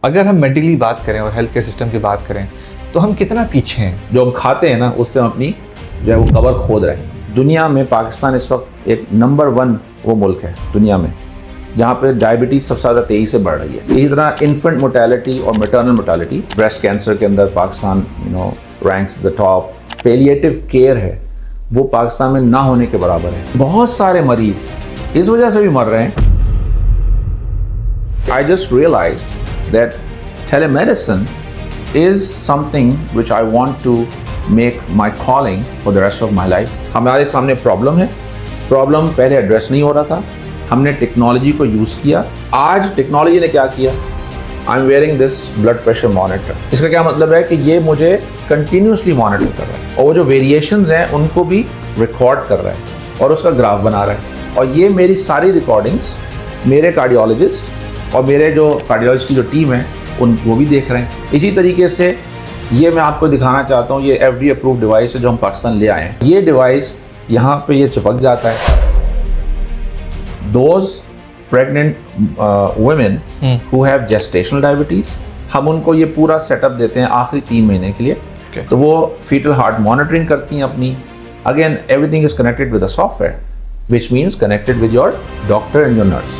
اگر ہم میڈیکلی بات کریں اور ہیلتھ کیئر سسٹم کی بات کریں تو ہم کتنا پیچھے ہیں؟ جو ہم کھاتے ہیں نا اس سے ہم اپنی جو ہے وہ قبر کھود رہے ہیں. دنیا میں پاکستان اس وقت ایک نمبر 1 وہ ملک ہے دنیا میں جہاں پہ ڈائبٹیز سب سے زیادہ تیزی سے بڑھ رہی ہے. اسی طرح انفنٹ موٹیلٹی اور میٹرنل موٹیلٹی، بریسٹ کینسر کے اندر Pakistan ranks the top. Palliative care ہے وہ پاکستان میں نہ ہونے کے برابر ہے. بہت سارے مریض اس وجہ سے بھی مر رہے ہیں. I just realized that telemedicine is something which I want to make my calling for the rest of my life. ہمارے سامنے پرابلم ہے، پرابلم پہلے ایڈریس نہیں ہو رہا تھا، ہم نے ٹیکنالوجی کو یوز کیا. آج ٹیکنالوجی نے کیا کیا؟ I am wearing this blood pressure monitor. اس کا کیا مطلب ہے کہ یہ مجھے کنٹینیوسلی مانیٹر کر رہا ہے اور وہ جو ویریشنز ہیں ان کو بھی ریکارڈ کر رہا ہے اور اس کا گراف بنا رہا ہے. اور یہ میری ساری ریکارڈنگس میرے کارڈیولوجسٹ اور میرے جو کارڈیولوجسٹ کی جو ٹیم ہے وہ بھی دیکھ رہے ہیں. اسی طریقے سے یہ میں آپ کو دکھانا چاہتا ہوں، یہ FDA اپرووڈ ڈیوائس ہے جو ہم پاکستان لے آئے ہیں. یہ ڈیوائس یہاں پہ یہ چپک جاتا ہے. Those pregnant women who have gestational diabetes, ہم ان کو یہ پورا سیٹ اپ دیتے ہیں آخری 3 مہینے کے لیے. تو وہ فیٹل ہارٹ مانیٹرنگ کرتی ہیں اپنی. Again every thing is connected with a soft where which means connected with your doctor and your nurse.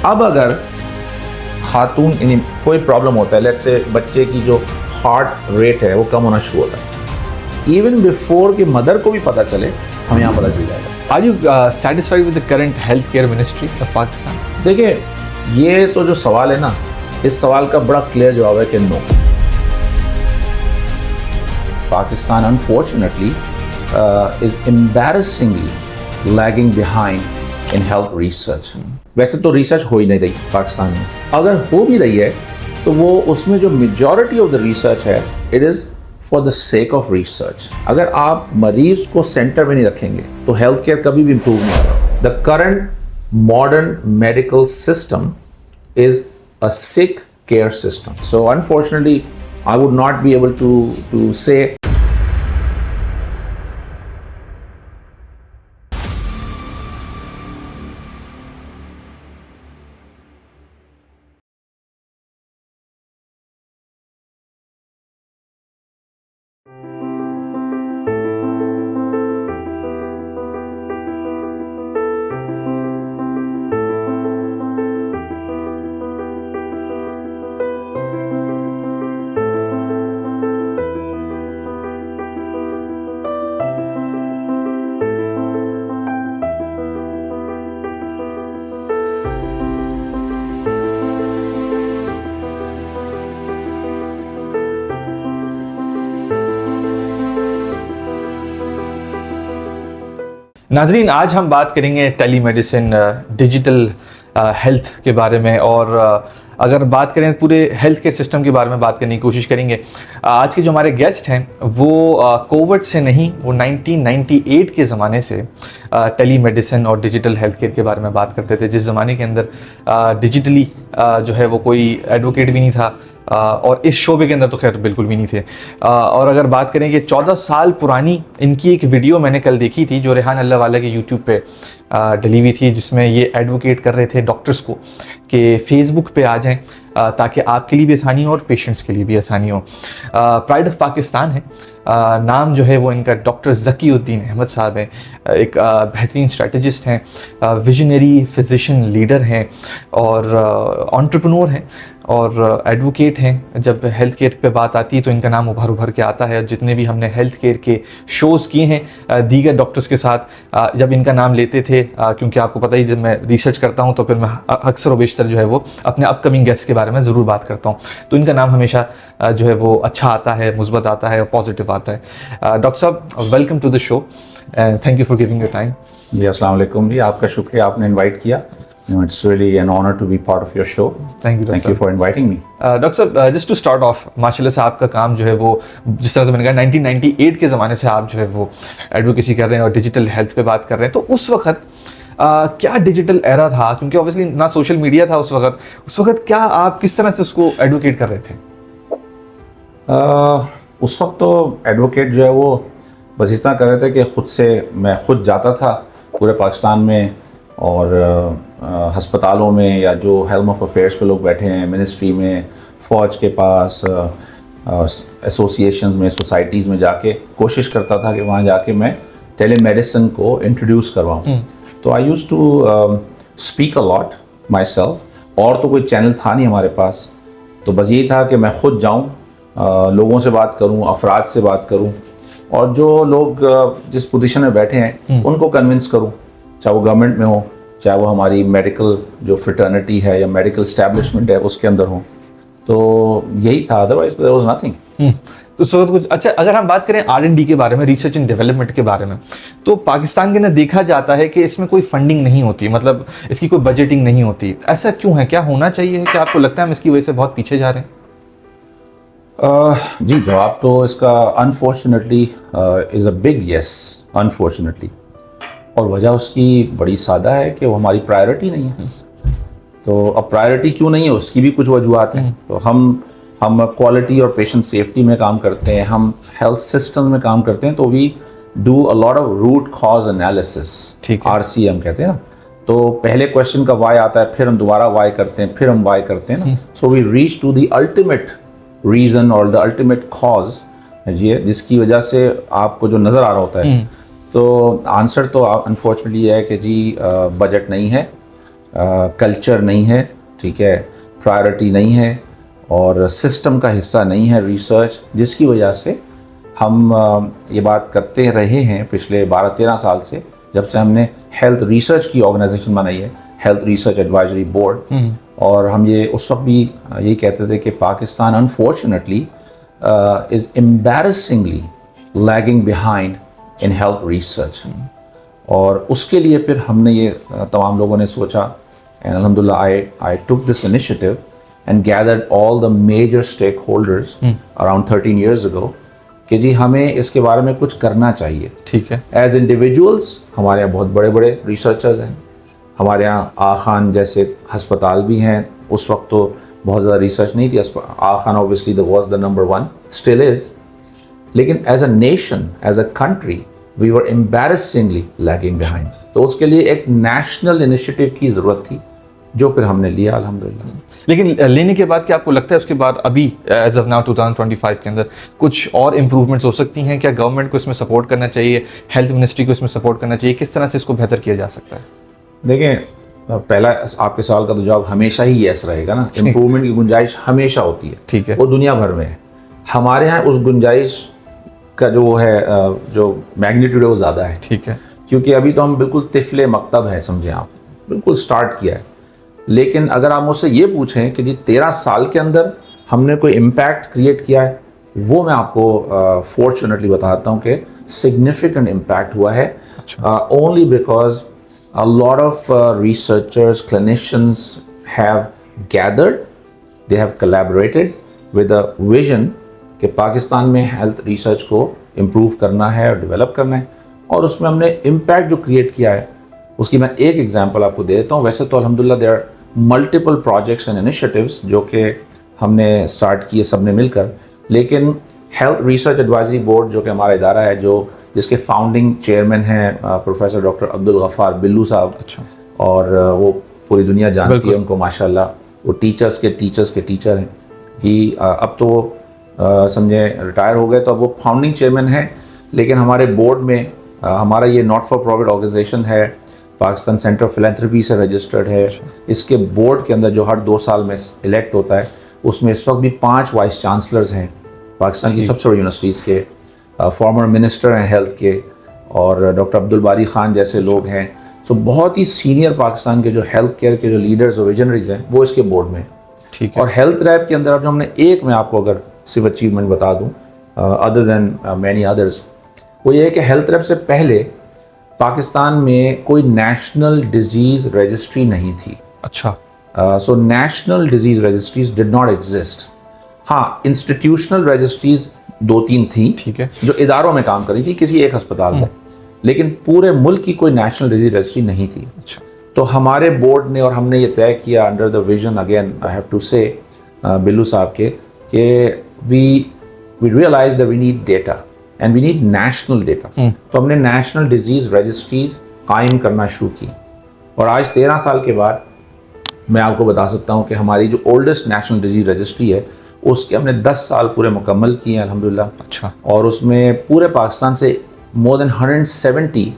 اب اگر خاتون یعنی کوئی پرابلم ہوتا ہے، لیٹس سے بچے کی جو ہارٹ ریٹ ہے وہ کم ہونا شروع ہوتا ہے، ایون بیفور کہ مدر کو بھی پتہ چلے ہمیں یہاں پتہ چل جائے گا. Are you satisfied with the current healthcare ministry of Pakistan? دیکھیں یہ تو جو سوال ہے نا، اس سوال کا بڑا کلیئر جواب ہے کہ نو. Pakistan unfortunately is embarrassingly lagging behind in health research. ویسے تو ریسرچ ہو ہی نہیں رہی پاکستان میں، اگر ہو بھی رہی ہے تو وہ اس میں جو میجورٹی آف دا ریسرچ ہے it is for the sake of research. اگر آپ مریض کو سینٹر میں نہیں رکھیں گے تو ہیلتھ کیئر کبھی بھی امپروو نہیں ہوگا. The current modern medical system is a sick care system. So unfortunately I would not be able to say. ناظرین، آج ہم بات کریں گے ٹیلی میڈیسن، ڈیجیٹل ہیلتھ کے بارے میں، اور اگر بات کریں پورے ہیلتھ کیئر سسٹم کے بارے میں بات کرنے کی کوشش کریں گے. آج کے جو ہمارے گیسٹ ہیں وہ کووڈ سے نہیں، وہ 1998 کے زمانے سے ٹیلی میڈیسن اور ڈیجیٹل ہیلتھ کیئر کے بارے میں بات کرتے تھے، جس زمانے کے اندر ڈیجیٹلی جو ہے وہ کوئی ایڈوکیٹ بھی نہیں تھا اور اس شعبے کے اندر تو خیر بالکل بھی نہیں تھے. اور اگر بات کریں کہ 14 سال پرانی ان کی ایک ویڈیو میں نے کل دیکھی تھی جو ریحان اللہ والا کے یوٹیوب پہ ڈلی ہوئی تھی، جس میں یہ ایڈوکیٹ کر رہے تھے ڈاکٹرز کو کہ فیس بک پہ آ جائیں تاکہ آپ کے لیے بھی آسانی ہو اور پیشنٹس کے لیے بھی آسانی ہو. پرائڈ آف پاکستان ہے نام، جو ہے وہ ان کا ڈاکٹر ذکی الدین احمد صاحب ہیں. ایک بہترین اسٹریٹجسٹ ہیں، ویژنری فزیشین لیڈر ہیں اور انٹرپرنور ہیں اور ایڈوکیٹ ہیں. جب ہیلتھ کیئر پہ بات آتی ہے تو ان کا نام ابھر ابھر کے آتا ہے. جتنے بھی ہم نے ہیلتھ کیئر کے شوز کیے ہیں دیگر ڈاکٹرز کے ساتھ، جب ان کا نام لیتے تھے، کیونکہ آپ کو پتہ ہی جب میں ریسرچ کرتا ہوں تو پھر میں اکثر و بیشتر جو ہے وہ اپنے اپ کمنگ گیسٹ کے بارے میں ضرور بات کرتا ہوں، تو ان کا نام ہمیشہ جو ہے وہ اچھا آتا ہے، مثبت آتا ہے اور پازیٹیو آتا ہے. ڈاکٹر صاحب، welcome to the show and thank you for giving your time. جی السلام علیکم. جی آپ کا شکریہ، آپ نے انوائٹ کیا. It's really an honor to be part of your show. Thank you for inviting me. Doctor صاحب، just to start off، ماشاء اللہ سے آپ کا کام جو ہے وہ جس طرح سے میں نے کہا 1998 کے زمانے سے آپ جو ہے وہ ایڈوکیسی کر رہے ہیں اور ڈیجیٹل ہیلتھ پہ بات کر رہے ہیں. تو اس وقت کیا ڈیجیٹل ایرا تھا؟ کیونکہ اوبیسلی نہ سوشل میڈیا تھا اس وقت کیا آپ کس طرح سے اس کو ایڈوکیٹ کر رہے تھے؟ اس وقت تو ایڈوکیٹ جو ہے وہ بس اس طرح کر رہے تھے کہ میں خود جاتا تھا پورے پاکستان میں اور ہسپتالوں میں یا جو ہیلتھ آف افیئرس پہ لوگ بیٹھے ہیں، منسٹری میں، فوج کے پاس ایسوسیشنز میں سوسائٹیز میں جا کے کوشش کرتا تھا کہ وہاں جا کے میں ٹیلی میڈیسن کو انٹروڈیوس کرواؤں. تو I used to speak a lot myself. اور تو کوئی چینل تھا نہیں ہمارے پاس, تو بس یہی تھا کہ میں خود جاؤں, لوگوں سے بات کروں, افراد سے بات کروں, اور جو لوگ جس پوزیشن میں بیٹھے ہیں ان کو کنونس کروں, چاہے وہ گورنمنٹ میں ہو, چاہے وہ ہماری میڈیکل جو فریٹرنیٹی ہے یا میڈیکل اسٹیبلشمنٹ ہے اس کے اندر ہوں. تو یہی تھا, ادروائز دیر واز نتھنگ. تو سو کچھ اچھا, اگر ہم بات کریں R&D کے بارے میں, ریسرچ اینڈ ڈیولپمنٹ کے بارے میں, تو پاکستان کے اندر دیکھا جاتا ہے کہ اس میں کوئی فنڈنگ نہیں ہوتی, مطلب اس کی کوئی بجٹنگ نہیں ہوتی. ایسا کیوں ہے, کیا ہونا چاہیے, کہ آپ کو لگتا ہے ہم اس کی وجہ سے بہت پیچھے جا رہے ہیں؟ جی, جواب تو اس کا unfortunately is a big yes, unfortunately. اور وجہ اس کی بڑی سادہ ہے کہ وہ ہماری پرائرٹی نہیں ہے. تو اب پرائرٹی کیوں نہیں ہے اس کی بھی کچھ وجوہات ہیں. تو ہم کوالٹی اور پیشنٹ سیفٹی میں کام کرتے ہیں, ہم ہیلتھ سسٹم میں کام کرتے ہیں, تو we do a lot of root cause analysis, RCM کہتے ہیں نا. تو پہلے کویشچن کا وائی آتا ہے, پھر ہم دوبارہ وائی کرتے ہیں, پھر ہم وائی کرتے ہیں نا. So we reach to the ultimate reason اور دا الٹیمیٹ کاز, جس کی وجہ سے آپ کو جو نظر آ رہا ہوتا ہے. تو آنسر تو انفارچونیٹلی یہ ہے کہ جی بجٹ نہیں ہے, کلچر نہیں ہے, ٹھیک ہے, پرائرٹی نہیں ہے, اور سسٹم کا حصہ نہیں ہے ریسرچ, جس کی وجہ سے ہم یہ بات کرتے رہے ہیں پچھلے 12-13 سال سے, جب سے ہم نے ہیلتھ ریسرچ کی آرگنائزیشن بنائی ہے, ہیلتھ ریسرچ ایڈوائزری بورڈ. اور ہم یہ اس وقت بھی یہی کہتے تھے کہ Pakistan unfortunately is embarrassingly lagging behind in health research. اور اس کے لیے پھر ہم نے یہ تمام لوگوں نے سوچا, اینڈ الحمدللہ آئی ٹک this initiative and gathered all the major stakeholders around 13 years ago کہ جی ہمیں اس کے بارے میں کچھ کرنا چاہیے. ٹھیک ہے. ایز انڈیویجولس ہمارے یہاں بہت بڑے بڑے ریسرچرز ہیں, ہمارے یہاں آغا خان جیسے ہسپتال بھی ہیں. اس وقت تو بہت زیادہ ریسرچ نہیں تھی. Aga Khan obviously was the number one, still is. لیکن as a nation, as a country, we were embarrassingly lagging behind. تو اس کے لیے ایک نیشنل انیشیٹو کی ضرورت تھی, جو پھر ہم نے لیا الحمدللہ. لیکن لینے کے بعد کیا آپ کو لگتا ہے اس کے بعد ابھی ایز آف ناؤ 2025 کے اندر کچھ اور امپروومنٹس ہو سکتی ہیں؟ کیا گورنمنٹ کو اس میں سپورٹ کرنا چاہیے, ہیلتھ منسٹری کو اس میں سپورٹ کرنا چاہیے, کس طرح سے اس کو بہتر کیا جا سکتا ہے؟ دیکھیں, پہلا آپ کے سوال کا تو جواب ہمیشہ ہی یس رہے گا نا. امپروومنٹ کی گنجائش ہمیشہ ہوتی ہے, ٹھیک ہے, وہ دنیا بھر میں ہے. ہمارے یہاں اس گنجائش کا جو وہ ہے, جو میگنیٹیوڈ ہے وہ زیادہ ہے. ٹھیک ہے, کیونکہ ابھی تو ہم بالکل طفل مکتب ہے, سمجھیں آپ, بالکل سٹارٹ کیا ہے. لیکن اگر آپ مجھ سے یہ پوچھیں کہ جی 13 سال کے اندر ہم نے کوئی امپیکٹ کریٹ کیا ہے, وہ میں آپ کو فارچونیٹلی بتاتا ہوں کہ سگنیفیکنٹ امپیکٹ ہوا ہے. Only because a lot of researchers, clinicians have gathered, they have collaborated with a vision کہ پاکستان میں ہیلتھ ریسرچ کو امپروو کرنا ہے اور ڈیولپ کرنا ہے. اور اس میں ہم نے امپیکٹ جو کریٹ کیا ہے اس کی میں ایک ایگزامپل آپ کو دے دیتا ہوں. ویسے تو الحمدللہ there are multiple projects and initiatives جو کہ ہم نے اسٹارٹ کیے سب نے مل کر, لیکن ہیلتھ ریسرچ ایڈوائزری بورڈ جو کہ ہمارا ادارہ ہے, جو جس کے فاؤنڈنگ چیئرمین ہیں پروفیسر ڈاکٹر عبدالغفار بلو صاحب, اور وہ پوری دنیا جانتی ہے ان کو ماشاءاللہ. وہ ٹیچرس کے ٹیچر ہیں. اب تو وہ سمجھیں ریٹائر ہو گئے, تو اب وہ فاؤنڈنگ چیئرمین ہیں. لیکن ہمارے بورڈ میں ہمارا یہ ناٹ فار پروفٹ آرگنائزیشن ہے, پاکستان سینٹر آف فلینتھرپی سے رجسٹرڈ ہے. اس کے بورڈ کے اندر جو ہر 2 سال میں الیکٹ ہوتا ہے, اس میں اس وقت بھی 5 وائس چانسلرز ہیں پاکستان کی سب سے بڑی یونیورسٹیز کے, فارمر منسٹر ہیں ہیلتھ کے, اور ڈاکٹر عبدالباری خان جیسے لوگ ہیں. سو بہت ہی سینئر پاکستان کے جو ہیلتھ کیئر کے جو لیڈرز اور ویژنریز ہیں وہ اس کے بورڈ میں. ٹھیک ہے. اور ہیلتھ ریپ کے اندر جو ہم نے ایک میں آپ کو اگر صرف اچیومنٹ بتا دوں ادر دین مینی ادرز, وہ یہ ہے کہ ہیلتھ ریپ سے پہلے پاکستان میں کوئی نیشنل ڈیزیز رجسٹری نہیں تھی. اچھا. So national disease registries did not exist. ہاں, انسٹیٹیوشنل رجسٹریز 2-3 تھیں, ٹھیک ہے, جو اداروں میں کام کری تھی کسی ایک ہسپتال میں, لیکن پورے ملک کی کوئی نیشنل ڈیزیز رجسٹری نہیں تھی. اچھا. تو ہمارے بورڈ نے اور ہم نے یہ طے کیا under the vision, again I have to say بلو صاحب کے, کہ we realise that we need data and we need national data. تو ہم نے نیشنل ڈیزیز رجسٹریز قائم کرنا شروع کی, اور آج 13 سال کے بعد میں آپ کو بتا سکتا ہوں کہ ہماری جو اولڈسٹ نیشنل ڈیزیز رجسٹری ہے اس کے ہم نے 10 سال پورے مکمل کیے ہیں الحمدللہ. اچھا. اور اس میں پورے پاکستان سے more than 170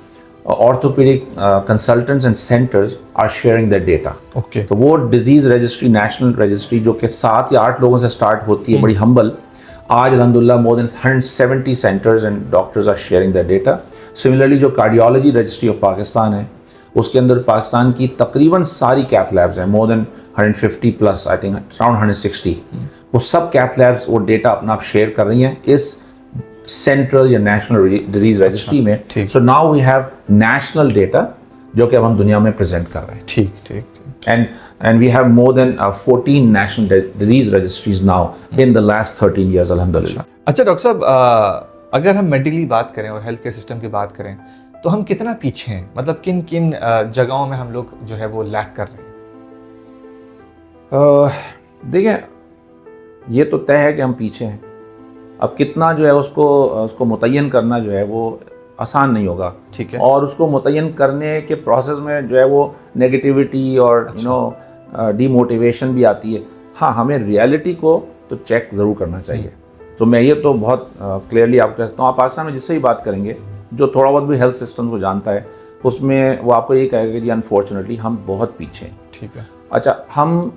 orthopedic consultants and centers are sharing their data. Okay. تو وہ ڈیزیز رجسٹری نیشنل رجسٹری جو کہ 7 یا 8 لوگوں سے سٹارٹ ہوتی ہے بڑی ہمبل, آج الحمدللہ more than 170 centers and doctors are sharing their data. Similarly جو کارڈیالوجی رجسٹری آف پاکستان ہے اس کے اندر پاکستان کی تقریباً ساری کیتھ لیبز ہیں, more than 150 plus, I think around 160. وہ سب کیتھ لیبز وہ ڈیٹا اپنا آپ شیئر کر رہی ہیں اس سینٹرل یا نیشنل ڈیزیز رجسٹری میں. So now we have national data جو کہ اب ہم دنیا میں پریزنٹ کر رہے ہیں. ٹھیک ٹھیک. And we have more than 14 national disease registries now in the last 13 years الحمدللہ. اچھا ڈاکٹر صاحب, اگر ہم مینٹلی بات کریں اور ہیلتھ کیئر سسٹم کی بات کریں تو ہم کتنا پیچھے ہیں, مطلب کن کن جگہوں میں ہم لوگ جو ہے وہ لیک کر رہے ہیں؟ دیکھیں یہ تو طے ہے کہ ہم پیچھے ہیں. اب کتنا جو ہے اس کو متعین کرنا جو ہے وہ آسان نہیں ہوگا. ٹھیک ہے. اور اس کو متعین کرنے کے پروسیس میں جو ہے وہ نگیٹیوٹی اور ڈی موٹیویشن بھی آتی ہے. ہاں ہمیں ریئلٹی کو تو چیک ضرور کرنا چاہیے. تو میں یہ تو بہت کلیئرلی آپ کو کہتا ہوں, آپ پاکستان میں جس سے ہی بات کریں گے جو تھوڑا بہت بھی ہیلتھ سسٹم کو جانتا ہے اس میں وہ آپ کو یہ کہے گا کہ جی انفارچونیٹلی ہم بہت پیچھے ہیں. ٹھیک ہے. اچھا ہم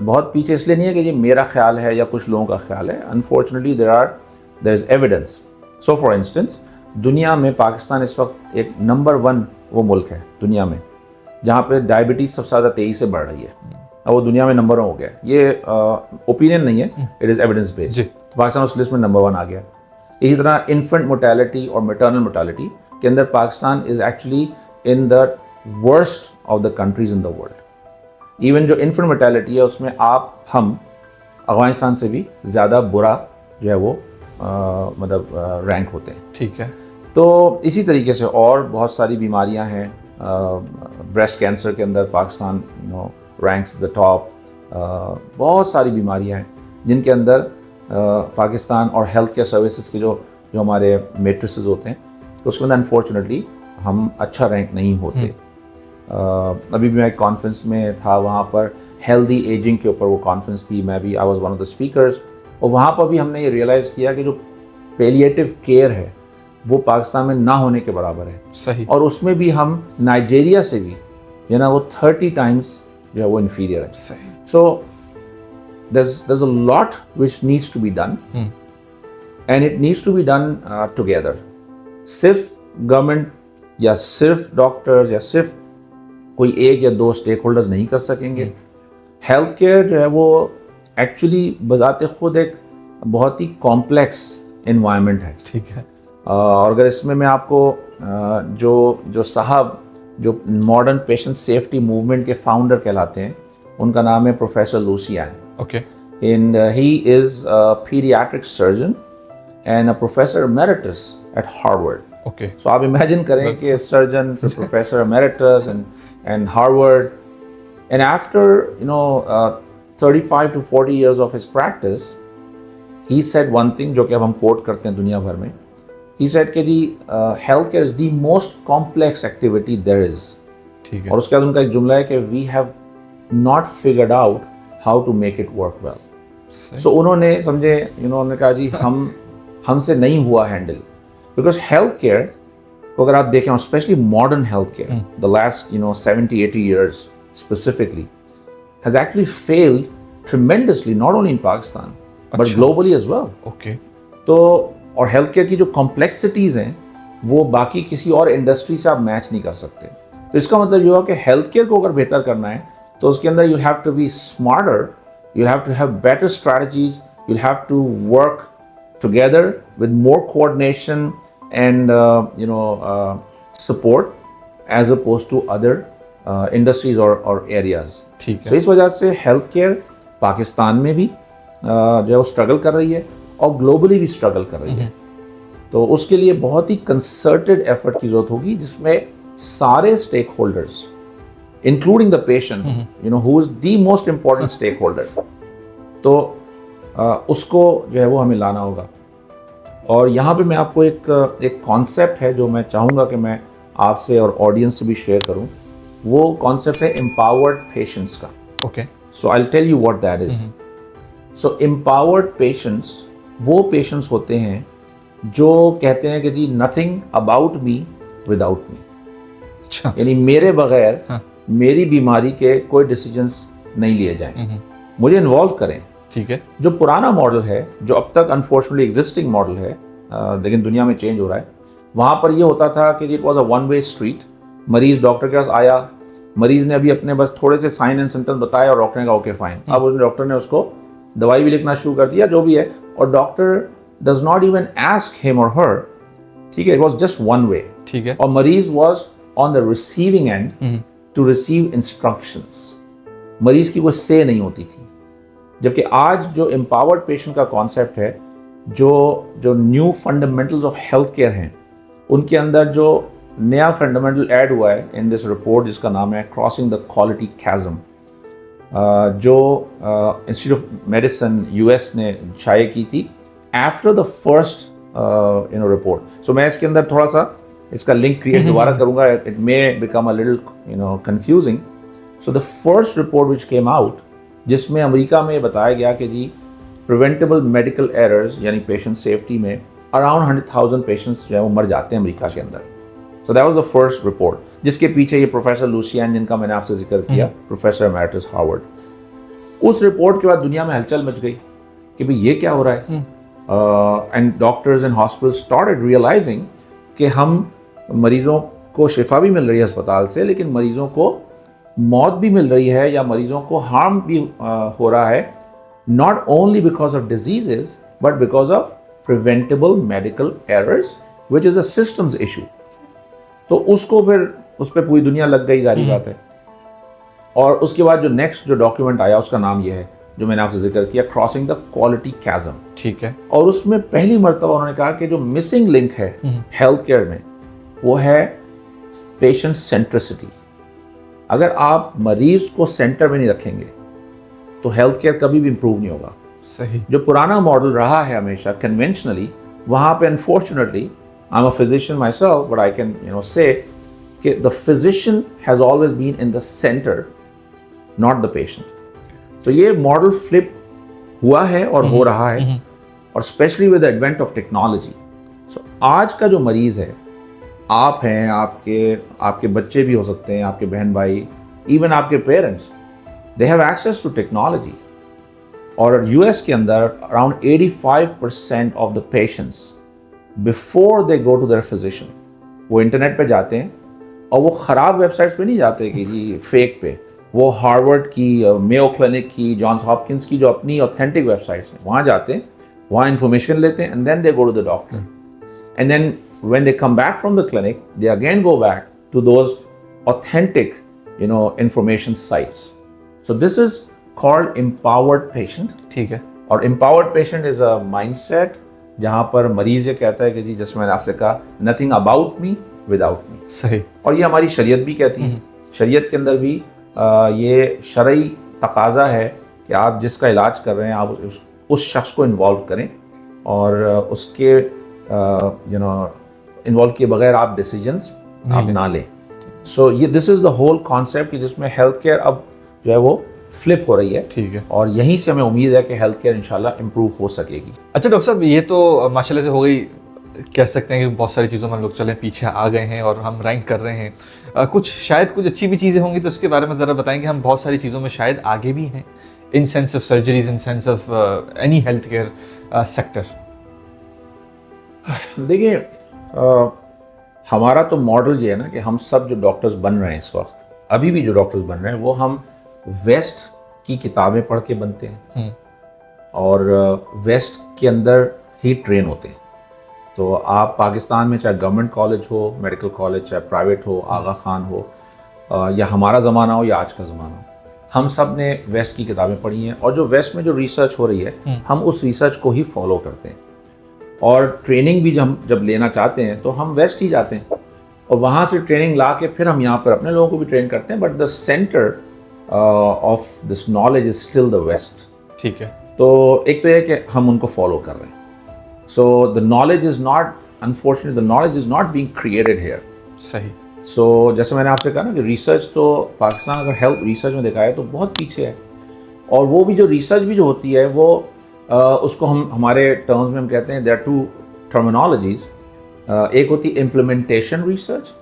بہت پیچھے اس لیے نہیں ہے کہ یہ میرا خیال ہے یا کچھ لوگوں کا خیال ہے. Unfortunately there is evidence. So for instance دنیا میں پاکستان اس وقت ایک نمبر 1 وہ ملک ہے دنیا میں جہاں پہ ڈائبٹیز سب سے زیادہ تیزی سے بڑھ رہی ہے. اور وہ دنیا میں نمبر 1 ہو گیا. یہ اوپینین نہیں ہے, it is evidence based. Pakistan اس لسٹ میں نمبر 1 آ گیا. اسی طرح انفنٹ موٹیلٹی اور میٹرنل موٹیلٹی کے اندر Pakistan is actually in the worst of the countries in the world. Even جو انفنٹ موٹیلٹی ہے اس میں ہم افغانستان سے بھی زیادہ برا جو ہے وہ مطلب رینک ہوتے ہیں. ٹھیک ہے. تو اسی طریقے سے اور بہت ساری بیماریاں ہیں. بریسٹ کینسر کے اندر پاکستان رینکس دا ٹاپ. بہت ساری بیماریاں ہیں جن کے اندر پاکستان اور ہیلتھ کیئر سروسز کے جو ہمارے میٹرسز ہوتے ہیں تو اس کے اندر انفارچونیٹلی ہم اچھا رینک نہیں ہوتے. ابھی بھی میں ایک کانفرنس میں تھا, وہاں پر ہیلدی ایجنگ کے اوپر وہ کانفرنس تھی, میں بھی I was one of the speakers. اور وہاں پر بھی ہم نے یہ ریئلائز کیا کہ جو پیلیٹیو کیئر ہے وہ پاکستان میں نہ ہونے کے برابر ہے. صحیح. اور اس میں بھی ہم نائجیریا سے بھی جو ہے نا وہ 30 ٹائمز جو ہے وہ انفیریئر ہے. صحیح. سو there's a lot which needs to be done and it needs to be done together. صرف گورنمنٹ یا صرف ڈاکٹرز یا صرف کوئی ایک یا 2 اسٹیک ہولڈرز نہیں کر سکیں گے. ہیلتھ کیئر جو ہے وہ ایکچولی بذات خود ایک بہت ہی کمپلیکس انوائرمنٹ ہے. ٹھیک ہے. اور اگر اس میں آپ کو جو صاحب جو ماڈرن پیشنٹ سیفٹی موومنٹ کے فاؤنڈر کہلاتے ہیں ان کا نام ہے professor Lucian. Okay. And he is paediatric surgeon and a professor emeritus at Harvard. Okay. So آپ امیجن کریں کہ surgeon professor emeritus and Harvard and after 35 to 40 years of his practice, he said one thing جو کہ اب ہم کوٹ کرتے ہیں دنیا بھر میں. He said کہ جی health care is the most complex activity there is. ٹھیک ہے. اور اس کے بعد ان کا ایک جملہ ہے کہ we have not figured out how to make it work well. So انہوں نے سمجھے انہوں نے کہا جی ہم سے نہیں ہوا ہینڈل. Because health care کو اگر آپ دیکھیں especially modern health care the last 70-80 years specifically has actually failed tremendously, not only in Pakistan but globally as well. Okay. تو اور ہیلتھ کیئر کی جو کمپلیکسٹیز ہیں وہ باقی کسی اور انڈسٹری سے آپ میچ نہیں کر سکتے. تو اس کا مطلب یہ ہوا کہ ہیلتھ کیئر کو اگر بہتر کرنا ہے تو اس کے اندر you have to be smarter, you have to have better strategies, you have to work together with more coordination and support as opposed to other industries اور ایریاز. ٹھیک ہے. تو اس وجہ سے ہیلتھ کیئر پاکستان میں بھی جو ہے وہ اسٹرگل کر رہی ہے اور گلوبلی بھی اسٹرگل کر رہی ہے. تو اس کے لیے بہت ہی کنسرٹڈ ایفرٹ کی ضرورت ہوگی جس میں سارے stake holders including the patient who is the most important stake holder, تو اس کو جو ہے وہ ہمیں لانا ہوگا. اور یہاں پہ میں آپ کو ایک کانسیپٹ ہے جو میں چاہوں گا کہ میں آپ سے اور آڈینس سے بھی شیئر کروں. وہ کانسیپٹ ہے امپاورڈ پیشنٹس کا. Okay. So I'll tell you what that is. So empowered patients वो patients होते हैं जो कहते हैं कि जी nothing about me without me. अच्छा. यानी मेरे बगैर हाँ. मेरी बीमारी के कोई डिसीजंस नहीं लिए जाएं, मुझे इन्वॉल्व करें. ठीक है. जो पुराना मॉडल है, जो अब तक अनफॉर्चुनेटली एग्जिस्टिंग मॉडल है, लेकिन दुनिया में चेंज हो रहा है, वहाँ पर ये होता था कि it was a one way street. मरीज डॉक्टर के पास आया, मरीज ने अभी अपने बस थोड़े से साइन एंड सिम्टम्स बताए और डॉक्टर ने कहा ओके फाइन. अब उस डॉक्टर ने उसको दवाई भी लिखना शुरू कर दिया, जो भी है, और doctor does not even ask him और हर. ठीक है, it was just one way. ठीक है. और मरीज was on the receiving end to receive instructions. मरीज की कोई से नहीं होती थी. जबकि आज जो एम्पावर्ड पेशेंट का कॉन्सेप्ट है, जो new fundamentals of health care हैं, उनके अंदर जो नया फंडामेंटल ऐड हुआ है इन दिस रिपोर्ट, जिसका नाम है क्रॉसिंग द क्वालिटी चैज़म, जो इंस्टीट्यूट ऑफ मेडिसिन यूएस ने शाये की थी आफ्टर द फर्स्ट रिपोर्ट. सो मैं इसके अंदर थोड़ा सा इसका लिंक क्रिएट दोबारा करूंगा. It may become a little confusing. So the first report which came out, जिसमें अमेरिका में बताया गया कि जी प्रिवेंटेबल मेडिकल एरर्स यानी पेशेंट सेफ्टी में अराउंड 100,000 पेशेंट्स जो है वो मर जाते हैं अमेरिका के अंदर. So that was the first report, जिसके पीछे ये प्रोफेसर लुसियान, जिनका मैंने आपसे जिक्र किया, प्रोफेसर एमेरिटस हार्वर्ड. उस रिपोर्ट के बाद दुनिया में हलचल मच गई कि भाई ये क्या हो रहा है. And doctors and hospital started realising कि हम मरीजों को शिफा भी मिल रही है अस्पताल से, लेकिन मरीजों को मौत भी मिल रही है या मरीजों को हार्म भी हो रहा है, not only because of diseases but because of preventable medical errors which is a systems issue. तो उसको फिर उस पर पूरी दुनिया लग गई, जारी बात है. और उसके बाद जो नेक्स्ट जो डॉक्यूमेंट आया उसका नाम ये है जो मैंने आपसे जिक्र किया, क्रॉसिंग द क्वालिटी चैज़म. ठीक है. और उसमें पहली मर्तबा उन्होंने कहा कि जो मिसिंग लिंक है हेल्थ केयर में वो है पेशेंट सेंट्रिसिटी. अगर आप मरीज को सेंटर में नहीं रखेंगे तो हेल्थ केयर कभी भी इंप्रूव नहीं होगा. सही. जो पुराना मॉडल रहा है हमेशा कन्वेंशनली, वहाँ पे unfortunately, I am a physician myself, but I can say कि the physician has always been in the centre, not the patient. तो ये मॉडल फ्लिप हुआ है और हो रहा है, और especially with the advent of technology. So आज का जो मरीज़ है, आप हैं, आपके बच्चे भी हो सकते हैं, आपके बहन भाई, इवन आपके parents, they have access to technology. और यूएस के अंदर around 85% of the patients before they go to their physician, वो इंटरनेट पे जाते हैं, और वो ख़राब वेबसाइट्स पे नहीं जाते कि जी फेक पे, वो हार्वर्ड की, मेयो क्लिनिक की, जॉन्स हॉपकिंस की जो अपनी ऑथेंटिक वेबसाइट्स हैं, वहाँ जाते हैं, वहाँ इन्फॉर्मेशन लेते हैं, and then they go to the doctor. And then when they come back from the clinic, they again go back to those authentic, information sites. So this is called empowered patient. ठीक है. और empowered patient is a mindset जहाँ पर मरीज ये कहता है कि जी, जैसे मैंने आपसे कहा, nothing about me without me. सही. और ये हमारी शरीयत भी कहती है. शरीयत के अंदर भी ये शरई तकाजा है कि आप जिसका इलाज कर रहे हैं, आप उस शख्स को इन्वॉल्व करें, और उसके इन्वॉल्व किए बगैर आप डिसीजंस आप ना लें. सो ये this is the whole concept कि जिसमें हेल्थ केयर अब जो है वो फ्लिप हो रही है. ठीक है. और यहीं से हमें उम्मीद है कि हेल्थ केयर इंशाल्लाह इम्प्रूव हो सकेगी. अच्छा डॉक्टर साहब, ये तो माशाल्लाह से हो गई, कह सकते हैं कि बहुत सारी चीज़ों में हम लोग चले पीछे आ गए हैं और हम रैंक कर रहे हैं. शायद कुछ अच्छी भी चीज़ें होंगी, तो उसके बारे में ज़रा बताएंगे. हम बहुत सारी चीज़ों में शायद आगे भी हैं, in sense of surgeries, in sense of any health care sector. देखिए, हमारा तो मॉडल ये है ना कि हम सब जो डॉक्टर्स बन रहे हैं इस वक्त, अभी भी जो डॉक्टर्स बन रहे हैं, वो हम वेस्ट की किताबें पढ़ के बनते हैं और वेस्ट के अंदर ही ट्रेन होते हैं. तो आप पाकिस्तान में चाहे गवर्नमेंट कॉलेज हो, मेडिकल कॉलेज, चाहे प्राइवेट हो, आगा खान हो, या हमारा ज़माना हो या आज का ज़माना हो, हम सब ने वेस्ट की किताबें पढ़ी हैं. और जो वेस्ट में जो रिसर्च हो रही है, हम उस रिसर्च को ही फॉलो करते हैं. और ट्रेनिंग भी जब लेना चाहते हैं तो हम वेस्ट ही जाते हैं, और वहाँ से ट्रेनिंग ला के फिर हम यहाँ पर अपने लोगों को भी ट्रेन करते हैं. But the centre of this knowledge is still the west. ठीक है. तो एक तो ये कि हम उनको फॉलो कर रहे हैं. So the knowledge is not, unfortunately the knowledge is not being created here. सही. सो जैसे मैंने आपसे कहा ना कि रिसर्च तो पाकिस्तान अगर हेल्थ रिसर्च में देखा है तो बहुत पीछे है, और वो भी जो रिसर्च भी जो होती है वो उसको हम हमारे टर्म्स में हम कहते हैं देयर आर टू टर्मिनोलॉजीज, एक होती है इम्प्लीमेंटेशन रिसर्च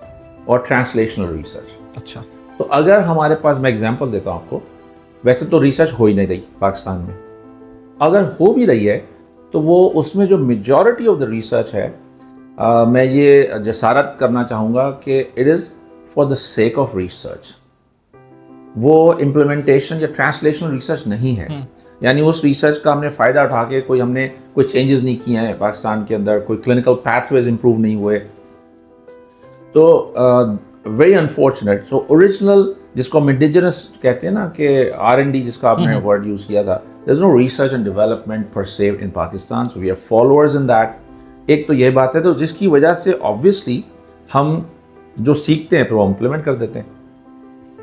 और ट्रांसलेशनल रिसर्च। अच्छा, तो अगर हमारे पास, मैं एग्जांपल देता हूँ आपको, वैसे तो रिसर्च हो ही नहीं रही पाकिस्तान में, अगर हो भी रही है तो वो उसमें जो मेजॉरिटी ऑफ द रिसर्च है, मैं ये जसारत करना चाहूँगा कि it is for the sake of research, वो इम्प्लीमेंटेशन या ट्रांसलेशनल रिसर्च नहीं है। यानी उस रिसर्च का हमने फ़ायदा उठा के हमने कोई चेंजेस नहीं किए हैं पाकिस्तान के अंदर, कोई क्लिनिकल पैथवेज इंप्रूव नहीं हुए, तो वेरी अनफॉर्चुनेट। सो ओरिजिनल, जिसको हम इंडिजिनस कहते हैं ना, कि R&D जिसका आपने वर्ड यूज़ किया था, there is no research and development per se in Pakistan, so we are followers in that. एक तो ये बात है, तो जिसकी वजह से ऑब्वियसली हम जो सीखते हैं फिर वो इम्प्लीमेंट कर देते हैं,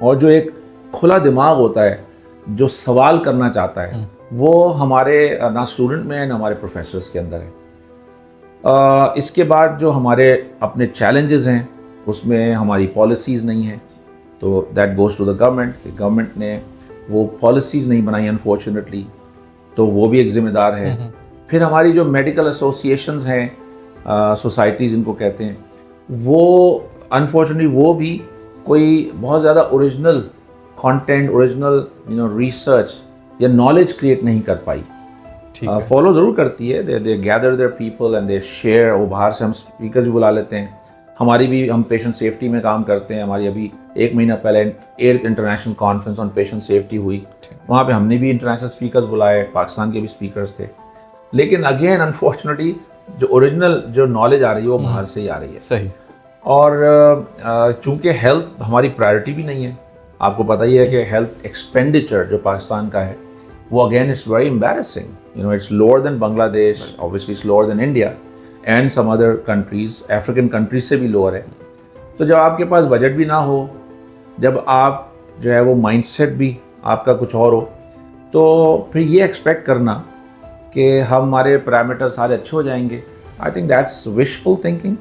और जो एक खुला दिमाग होता है जो सवाल करना चाहता है वो हमारे ना स्टूडेंट में है ना हमारे प्रोफेसर्स के अंदर है। इसके बाद जो हमारे अपने चैलेंजेस हैं उसमें हमारी पॉलिसीज़ नहीं हैं, तो that goes to the government. Government ने वो पॉलिसीज़ नहीं बनाई अनफॉर्चुनेटली, तो वो भी एक ज़िम्मेदार है। फिर हमारी जो मेडिकल एसोसिएशंस हैं, सोसाइटीज़ इनको कहते हैं, वो अनफॉर्चुनेटली वो भी कोई बहुत ज़्यादा ओरिजिनल कंटेंट, ओरिजिनल रिसर्च या नॉलेज क्रिएट नहीं कर पाई। फॉलो ज़रूर करती है, they gather their people and they share. वो बाहर से हम स्पीकर भी बुला लेते हैं, हमारी भी, हम पेशेंट सेफ्टी में काम करते हैं, हमारी अभी 1 महीना पहले 8th international conference on patient safety हुई, वहाँ पे हमने भी इंटरनेशनल स्पीकर्स बुलाए, पाकिस्तान के भी स्पीकर्स थे। लेकिन अगेन अनफॉर्चुनेटली जो ओरिजिनल जो नॉलेज आ रही है वो बाहर से ही आ रही है। सही। और चूँकि हेल्थ हमारी प्रायोरिटी भी नहीं है, आपको पता ही है कि हेल्थ एक्सपेंडिचर जो पाकिस्तान का है वो again it's very embarrassing, it's lower than Bangladesh, obviously it's lower than India and some other countries, African countries से भी लोअर है। तो जब आपके पास बजट भी ना हो, जब आप जो है वो माइंडसेट भी आपका कुछ और हो, तो फिर ये एक्सपेक्ट करना कि हमारे पैरामीटर सारे अच्छे हो जाएंगे, I think that's wishful thinking,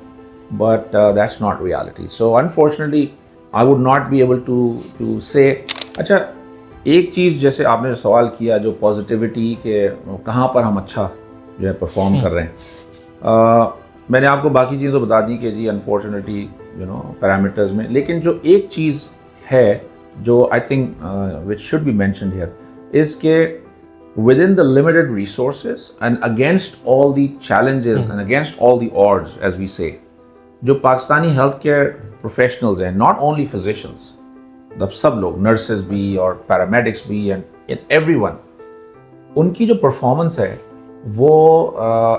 but that's not reality. So unfortunately I would not be able to say. अच्छा, एक चीज़ जैसे आपने जो सवाल किया, जो पॉजिटिविटी के कहाँ पर हम अच्छा जो है परफॉर्म कर रहे हैं, मैंने आपको बाकी चीज़ें तो बता दी कि जी अनफॉर्चुनेटली पैरामीटर्स में, लेकिन जो एक चीज़ है जो I think which should be mentioned here is के within the limited resources and against all the challenges and against all the odds, as we say, जो पाकिस्तानी हेल्थ केयर प्रोफेशनल्स हैं, नॉट ओनली फिजिशियंस, सब लोग, nurses भी और paramedics भी and everyone, उनकी जो परफॉर्मेंस है वो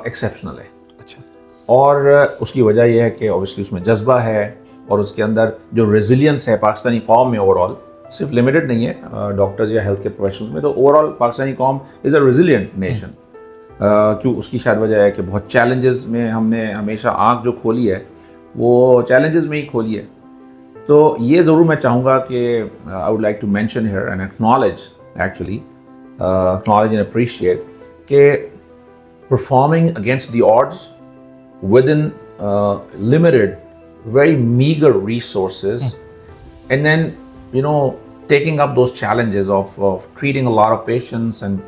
एक्सेप्शनल है। अच्छा। और उसकी वजह यह है कि ऑब्वियसली उसमें जज्बा है, और उसके अंदर जो रेजिलियंस है पाकिस्तानी कौम में ओवरऑल, सिर्फ लिमिटेड नहीं है डॉक्टर्स या हेल्थ केयर प्रोफेशनल्स में, तो ओवरऑल पाकिस्तानी कौम इज़ अ रेजिलियंट नेशन। क्यों? उसकी शायद वजह है कि बहुत चैलेंजेस में हमने हमेशा आँख जो खोली है वो चैलेंजेस में ही खोली है। तो ये ज़रूर मैं चाहूँगा कि I would like to mention here and acknowledge, actually acknowledge and appreciate कि performing against the odds within limited very meager resources, and then taking up those challenges of treating a lot of patients, and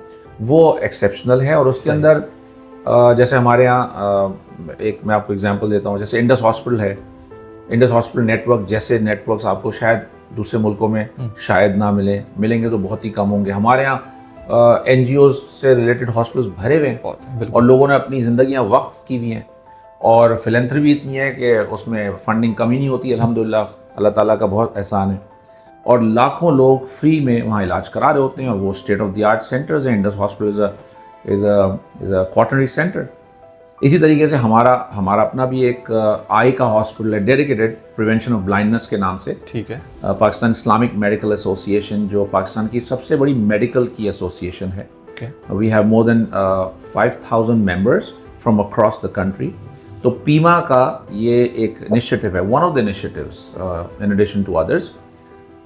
वो exceptional है। और उसके अंदर जैसे हमारे यहाँ एक मैं आपको एग्जांपल देता हूँ, जैसे इंडस हॉस्पिटल है, इंडस हॉस्पिटल नेटवर्क जैसे नेटवर्क्स आपको शायद दूसरे मुल्कों में शायद ना मिलेंगे तो बहुत ही कम होंगे। हमारे यहाँ NGOs से रिलेटेड हॉस्पिटल्स भरे हुए हैं और लोगों ने अपनी ज़िंदगियाँ वक्फ की हुई हैं, और फिलेंथ्रपी इतनी है कि उसमें फंडिंग कमी नहीं होती, अल्हम्दुलिल्लाह, अल्लाह ताला का बहुत एहसान है, और लाखों लोग फ्री में वहाँ इलाज करा रहे होते हैं, और वो state of the art centres हैं। Indus hospital is a quaternary centre. इसी तरीके से हमारा अपना भी एक आई का हॉस्पिटल है, डेडिकेटेड प्रिवेंशन ऑफ ब्लाइंडनेस के नाम से। ठीक है। पाकिस्तान इस्लामिक मेडिकल एसोसिएशन, जो पाकिस्तान की सबसे बड़ी मेडिकल की एसोसिएशन है। We have more than 5,000 members from across the country. तो पीमा का ये एक इनिशिएटिव है, one of the initiatives in addition to others.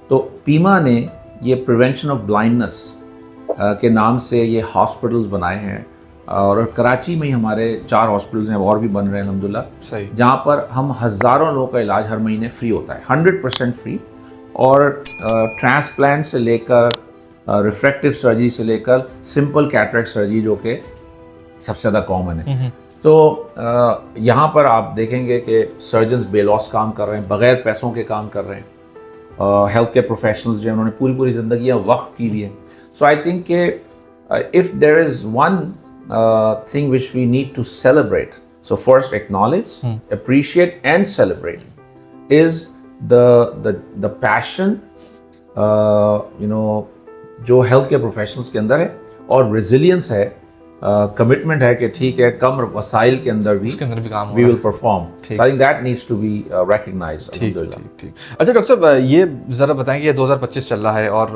तो पीमा ने ये प्रिवेंशन ऑफ ब्लाइंडनेस के नाम से ये हॉस्पिटल्स बनाए हैं, اور کراچی میں ہی ہمارے 4 ہاسپٹلز ہیں اور بھی بن رہے ہیں الحمدللہ, صحیح, جہاں پر ہم ہزاروں لوگوں کا علاج ہر مہینے فری ہوتا ہے, 100% فری. اور ٹرانسپلانٹ سے لے کر ریفریکٹیو سرجری سے لے کر سمپل کیٹریکٹ سرجری جو کہ سب سے زیادہ کامن ہے. تو یہاں پر آپ دیکھیں گے کہ سرجنز بے لاس کام کر رہے ہیں, بغیر پیسوں کے کام کر رہے ہیں. ہیلتھ کیئر پروفیشنلز جو ہیں انہوں نے پوری زندگیاں وقف کی ہوئی ہیں. سو آئی تھنک کہ if there is one thing which we need to celebrate, so first acknowledge, appreciate and celebrate is the passion جو ہیلتھ کیئر پروفیشنلز کے اندر ہے, اور ریزیلینس ہے, کمٹمنٹ ہے کہ ٹھیک ہے کم وسائل کے اندر بھی کام we will perform. So I think that needs to be recognized. ٹھیک. اچھا ڈاکٹر صاحب, یہ ذرا بتائیں کہ یہ 2025 چل رہا ہے اور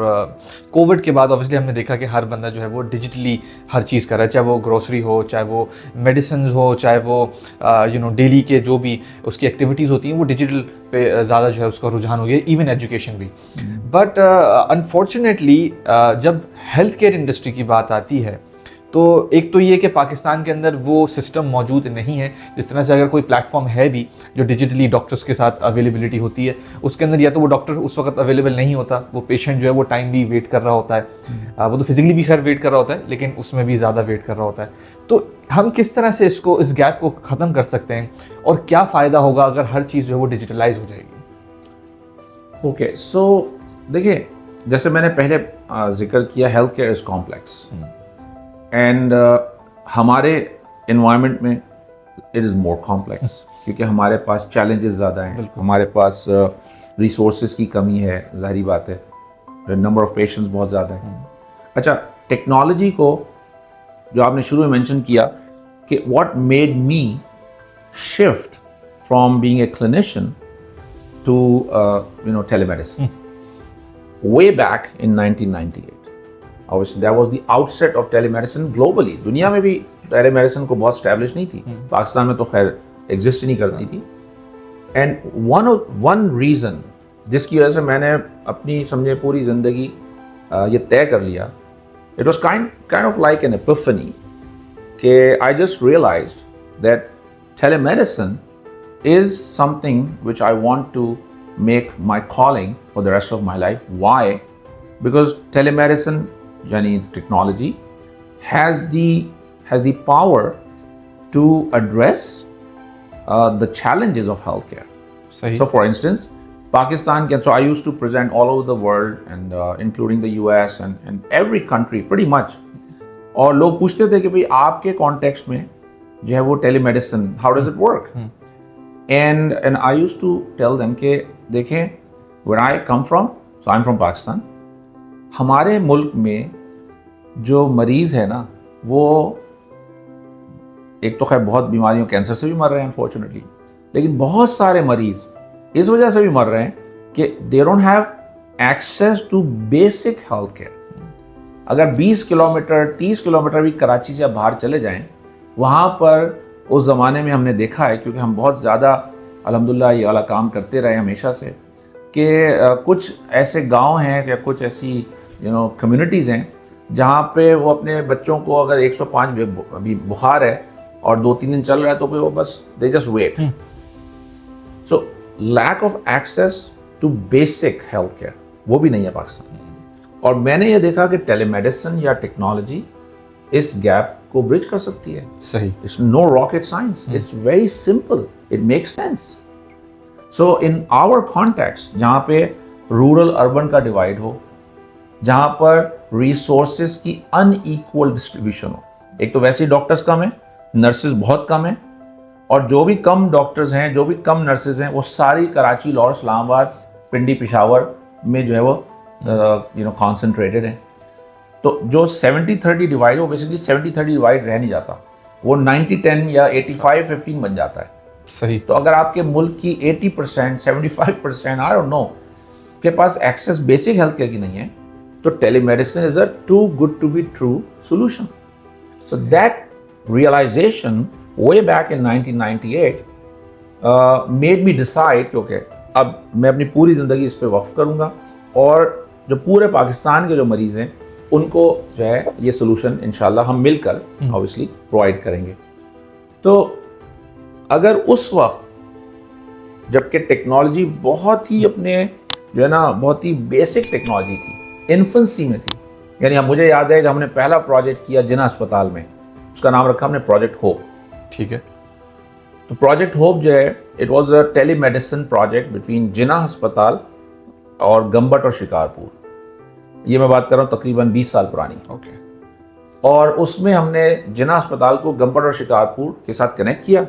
کووڈ کے بعد اوبیسلی ہم نے دیکھا کہ ہر بندہ جو ہے وہ ڈیجیٹلی ہر چیز کر رہا ہے, چاہے وہ گروسری ہو, چاہے وہ میڈیسنز ہو, چاہے وہ ڈیلی کے جو بھی اس کی ایکٹیویٹیز ہوتی ہیں وہ ڈیجیٹل پہ زیادہ جو ہے اس کا رجحان ہو گیا, ایون ایجوکیشن بھی. بٹ انفارچونیٹلی جب ہیلتھ کیئر انڈسٹری کی بات آتی ہے تو ایک تو یہ کہ پاکستان کے اندر وہ سسٹم موجود نہیں ہے. جس طرح سے اگر کوئی پلیٹ فارم ہے بھی جو ڈیجیٹلی ڈاکٹرس کے ساتھ اویلیبلٹی ہوتی ہے, اس کے اندر یا تو وہ ڈاکٹر اس وقت اویلیبل نہیں ہوتا, وہ پیشنٹ جو ہے وہ ٹائم بھی ویٹ کر رہا ہوتا ہے, وہ تو فزیکلی بھی خیر ویٹ کر رہا ہوتا ہے لیکن اس میں بھی زیادہ ویٹ کر رہا ہوتا ہے. تو ہم کس طرح سے اس گیپ کو ختم کر سکتے ہیں اور کیا فائدہ ہوگا اگر ہر چیز جو ہے وہ ڈیجیٹلائز ہو جائے گی؟ اوکے, سو دیکھیں جیسے میں نے پہلے ذکر کیا, health care is complex and ہمارے انوائرمنٹ میں اٹ از مور کمپلیکس, کیونکہ ہمارے پاس چیلنجز زیادہ ہیں, ہمارے پاس ریسورسز کی کمی ہے, ظاہری بات ہے, نمبر آف پیشنٹس بہت زیادہ ہیں. اچھا, ٹیکنالوجی کو جو آپ نے شروع میں مینشن کیا کہ what made me shift from being a clinician to telemedicine way back in 1998. Obviously that was the outset of telemedicine globally. دنیا میں بھی ٹیلی میڈیسن کو بہت اسٹیبلش نہیں تھی, پاکستان میں تو خیر ایگزسٹ ہی نہیں کرتی تھی. اینڈ ون ریزن جس کی وجہ سے میں نے اپنی سمجھے پوری زندگی یہ طے کر لیا, it was kind of like an epiphany کہ I just realized that telemedicine is something which I want to make my calling for the rest of my life. Why? Because telemedicine yani technology has the power to address the challenges of healthcare. So for instance, Pakistan so I used to present all over the world and including the US and every country pretty much. اور لوگ پوچھتے تھے کہ بھئی آپ کے context میں جو ہے وہ ٹیلی medicine how does it work? And I used to tell them کہ دیکھیں where I come from, so I'm from Pakistan, ہمارے ملک میں جو مریض ہے نا وہ ایک تو خیر بہت بیماریوں کینسر سے بھی مر رہے ہیں انفارچونیٹلی, لیکن بہت سارے مریض اس وجہ سے بھی مر رہے ہیں کہ they don't have access to basic health care. اگر 20 کلومیٹر 30 کلومیٹر بھی کراچی سے باہر چلے جائیں, وہاں پر اس زمانے میں ہم نے دیکھا ہے, کیونکہ ہم بہت زیادہ الحمدللہ یہ والا کام کرتے رہے ہمیشہ سے, کہ کچھ ایسے گاؤں ہیں یا کچھ ایسی کمیونٹیز ہیں جہاں پہ وہ اپنے بچوں کو اگر 105 ابھی بخار ہے اور 2-3 دن چل رہا ہے تو پھر وہ بس they just wait. So lack of access to basic health care وہ بھی نہیں ہے پاکستان میں. اور میں نے یہ دیکھا کہ ٹیلی میڈیسن یا ٹیکنالوجی اس گیپ کو برج کر سکتی ہے. صحیح. It's no rocket science. It's very simple. It makes sense. So in our context, جہاں پہ رورل اربن کا ڈیوائڈ ہو, جہاں پر ریسورسز کی ان ایکول ڈسٹریبیوشن ہو, ایک تو ویسے ہی ڈاکٹرز کم ہیں, نرسز بہت کم ہیں, اور جو بھی کم ڈاکٹرز ہیں جو بھی کم نرسز ہیں وہ ساری کراچی, لاہور, اسلام آباد, پنڈی, پشاور میں جو ہے وہ کانسنٹریٹڈ ہیں. تو جو 70-30 ڈیوائڈ وہ بیسکلی 70-30 ڈیوائڈ رہ نہیں جاتا, وہ 90-10 یا 85-15 بن جاتا ہے. صحیح. تو اگر آپ کے ملک کی 80%, 75% I don't know کے پاس ایکسیس بیسک ہیلتھ کیئر کی نہیں ہے, تو telemedicine is a too good to be true solution. So that realisation way back in 1998 made me decide کہ اوکے اب میں اپنی پوری زندگی اس پہ وقف کروں گا, اور جو پورے پاکستان کے جو مریض ہیں ان کو جو ہے یہ سولوشن انشاءاللہ ہم مل کر obviously پرووائڈ کریں گے. تو اگر اس وقت جب کہ ٹیکنالوجی بہت ہی اپنے جو ہے نا بہت ہی بیسک ٹیکنالوجی تھی, انفنسی میں تھی, یعنی مجھے یاد ہے کہ ہم نے پہلا پروجیکٹ کیا جناح اسپتال میں, اس کا نام رکھا ہم نے پروجیکٹ ہوپ. ٹھیک ہے. تو پروجیکٹ ہوپ جو ہے it was a telemedicine project between Jinnah اسپتال اور گمبٹ اور شکارپور. یہ میں بات کر رہا ہوں تقریباً 20 سال پرانی. اوکے. اور اس میں ہم نے جناح اسپتال کو گمبٹ اور شکارپور کے ساتھ کنیکٹ کیا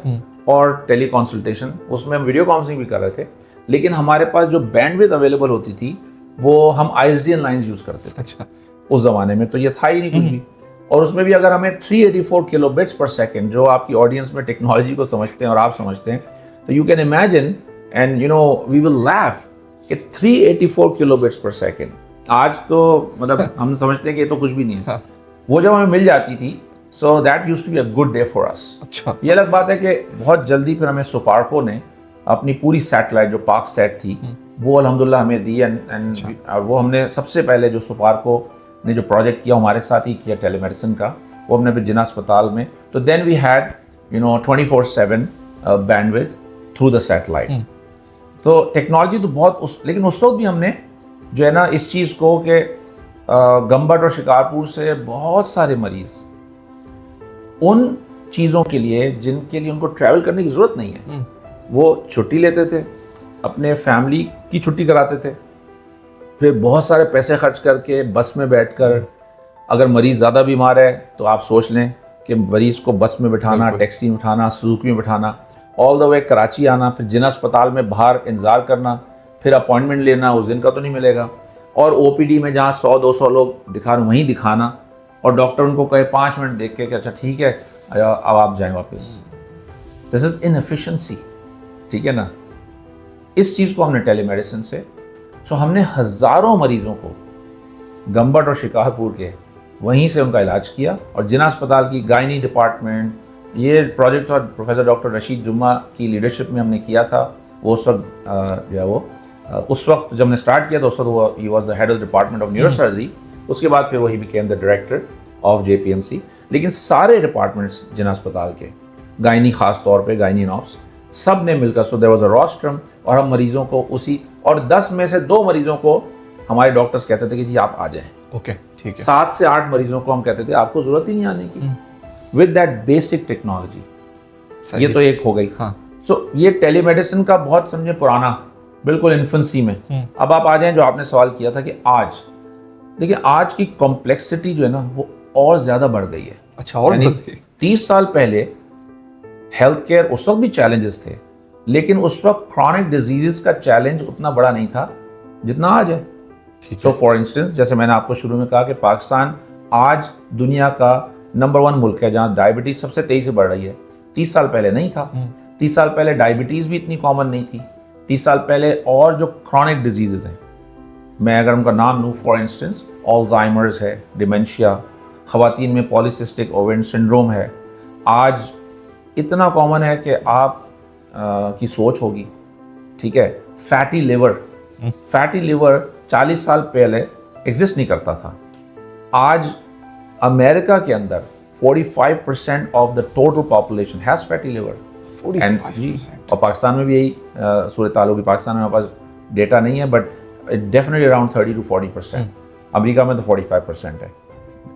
اور ٹیلی کنسلٹیشن, اس میں ہم ویڈیو کانفرنسنگ بھی کر رہے تھے, لیکن ہمارے پاس جو بینڈ وڈتھ اویلیبل ہوتی تھی وہ ہم ISDN لائنز یوز کرتے تھے. اچھا. اس زمانے میں تو یہ تھا ہی نہیں کچھ بھی, اور اس میں بھی اگر ہمیں 384 کلو بٹس پر سیکنڈ, جو آپ کی آڈینس میں ٹیکنالوجی کو سمجھتے ہیں اور آپ سمجھتے ہیں, تو you can imagine and you know we will leave کہ 384 کلو بٹس پر سیکنڈ آج تو مطلب ہم سمجھتے ہیں کہ یہ تو کچھ بھی نہیں ہے. وہ جب ہمیں مل جاتی تھی so that used to be a good day for us. اچھا. یہ الگ بات ہے کہ بہت جلدی پھر ہمیں سپارکو نے اپنی پوری سیٹلائٹ جو پاک سیٹ تھی وہ الحمدللہ ہمیں دی, اینڈ وہ ہم نے سب سے پہلے جو سپارکو نے جو پروجیکٹ کیا ہمارے ساتھ ہی کیا ٹیلی میڈیسن کا, وہ ہم نے پھر جناح اسپتال میں. تو then we had you know 24/7 bandwidth through the satellite. تو ٹیکنالوجی تو بہت لیکن اس وقت بھی ہم نے جو ہے نا اس چیز کو کہ گمبٹ اور شکارپور سے بہت سارے مریض ان چیزوں کے لیے جن کے لیے ان کو ٹریول کرنے کی ضرورت نہیں ہے, وہ چھٹی لیتے تھے, اپنے فیملی کی چھٹی کراتے تھے, پھر بہت سارے پیسے خرچ کر کے بس میں بیٹھ کر, اگر مریض زیادہ بیمار ہے تو آپ سوچ لیں کہ مریض کو بس میں بٹھانا, ٹیکسی میں بٹھانا, سوزوکی میں بٹھانا, آل دا وے کراچی آنا, پھر جناح اسپتال میں باہر انتظار کرنا, پھر اپوائنٹمنٹ لینا, اس دن کا تو نہیں ملے گا, اور OPD میں جہاں 100-200 لوگ دکھا رہے ہیں وہیں دکھانا, اور ڈاکٹر ان کو کہے 5 منٹ دیکھ کے کہ اچھا ٹھیک ہے اب آپ جائیں واپس. دس از انفیشنسی. ٹھیک ہے نا. اس چیز کو ہم نے ٹیلی میڈیسن سے ہم نے ہزاروں مریضوں کو گمبٹ اور شکارپور کے وہیں سے ان کا علاج کیا, اور جناح اسپتال کی گائنی ڈپارٹمنٹ, یہ پروجیکٹ اور پروفیسر ڈاکٹر رشید جمعہ کی لیڈرشپ میں ہم نے کیا تھا. وہ اس وقت جو ہے وہ اس وقت جب ہم نے اسٹارٹ کیا تو اس وقت وہ ہی was the head of department of neurosurgery. اس کے بعد پھر وہی became the director of JPMC. لیکن سارے ڈپارٹمنٹس جناح اسپتال کے, گائنی خاص طور پہ گائنی نوبس, سب نے مل کر سو دیر واز اے روسٹرم, اور ہم مریضوں کو اسی, اور 10 میں سے 2 مریضوں کو ہمارے ڈاکٹرز کہتے تھے کہ جی آپ آ جائیں. اوکے ٹھیک ہے. 7 سے 8 مریضوں کو ہم کہتے تھے آپ کو ضرورت ہی نہیں آنے کی, ود دیٹ بیسک ٹیکنالوجی. یہ تو ایک ہو گئی. ہاں. سو یہ ٹیلی میڈیسن کا بہت سمجھے پرانا, بالکل انفنسی میں. اب آپ آ جائیں جو آپ نے سوال کیا تھا کہ آج دیکھیں آج کی کمپلیکسٹی جو ہے نا وہ اور زیادہ بڑھ گئی ہے. اچھا. اور 30 سال پہلے ہیلتھ کیئر اس وقت بھی چیلنجز تھے, لیکن اس وقت کرونک ڈیزیزز کا چیلنج اتنا بڑا نہیں تھا جتنا آج ہے. سو فار انسٹنس جیسے میں نے آپ کو شروع میں کہا کہ پاکستان آج دنیا کا نمبر 1 ملک ہے جہاں ڈائبٹیز سب سے تیزی سے بڑھ رہی ہے. 30 سال پہلے نہیں تھا. 30 سال پہلے ڈائبٹیز بھی اتنی کامن نہیں تھی. 30 سال پہلے اور جو کرونک ڈیزیزز ہیں, میں اگر ان کا نام لوں, فار انسٹنس آلزائمرز ہے, ڈیمنشیا, خواتین میں پالیسسٹک اووین سنڈروم ہے, آج اتنا کامن ہے کہ آپ کی سوچ ہوگی. ٹھیک ہے. فیٹی لیور 40 سال پہلے ایگزسٹ نہیں کرتا تھا. آج امریکہ کے اندر 45% of the total population has fatty liver. اور پاکستان میں بھی یہی صورتحال ہوگی. پاکستان میں ہمارے پاس ڈیٹا نہیں ہے, بٹ ڈیفینیٹلی اراؤنڈ 30 to 40%. امریکہ میں تو 45% ہے.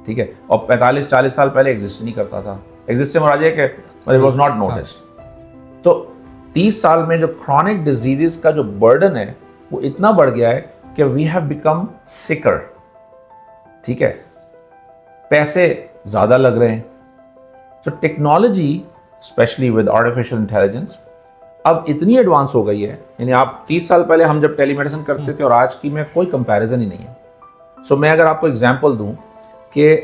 ٹھیک ہے. اور 45-40 سال پہلے ایگزسٹ نہیں کرتا تھا. ایگزسٹ سے مراد ہے کہ اٹ واز ناٹ نوٹسڈ. تو 30 سال میں جو کرونک ڈیزیزز کا جو برڈن ہے وہ اتنا بڑھ گیا ہے کہ وی ہیو بیکم سکر. ٹھیک ہے. پیسے زیادہ لگ رہے ہیں. So technology especially with artificial intelligence اب اتنی ایڈوانس ہو گئی ہے, یعنی آپ 30 سال پہلے ہم جب ٹیلی میڈیسن کرتے تھے اور آج کی میں کوئی کمپیریزن ہی نہیں ہے. سو میں اگر آپ کو ایگزامپل دوں کہ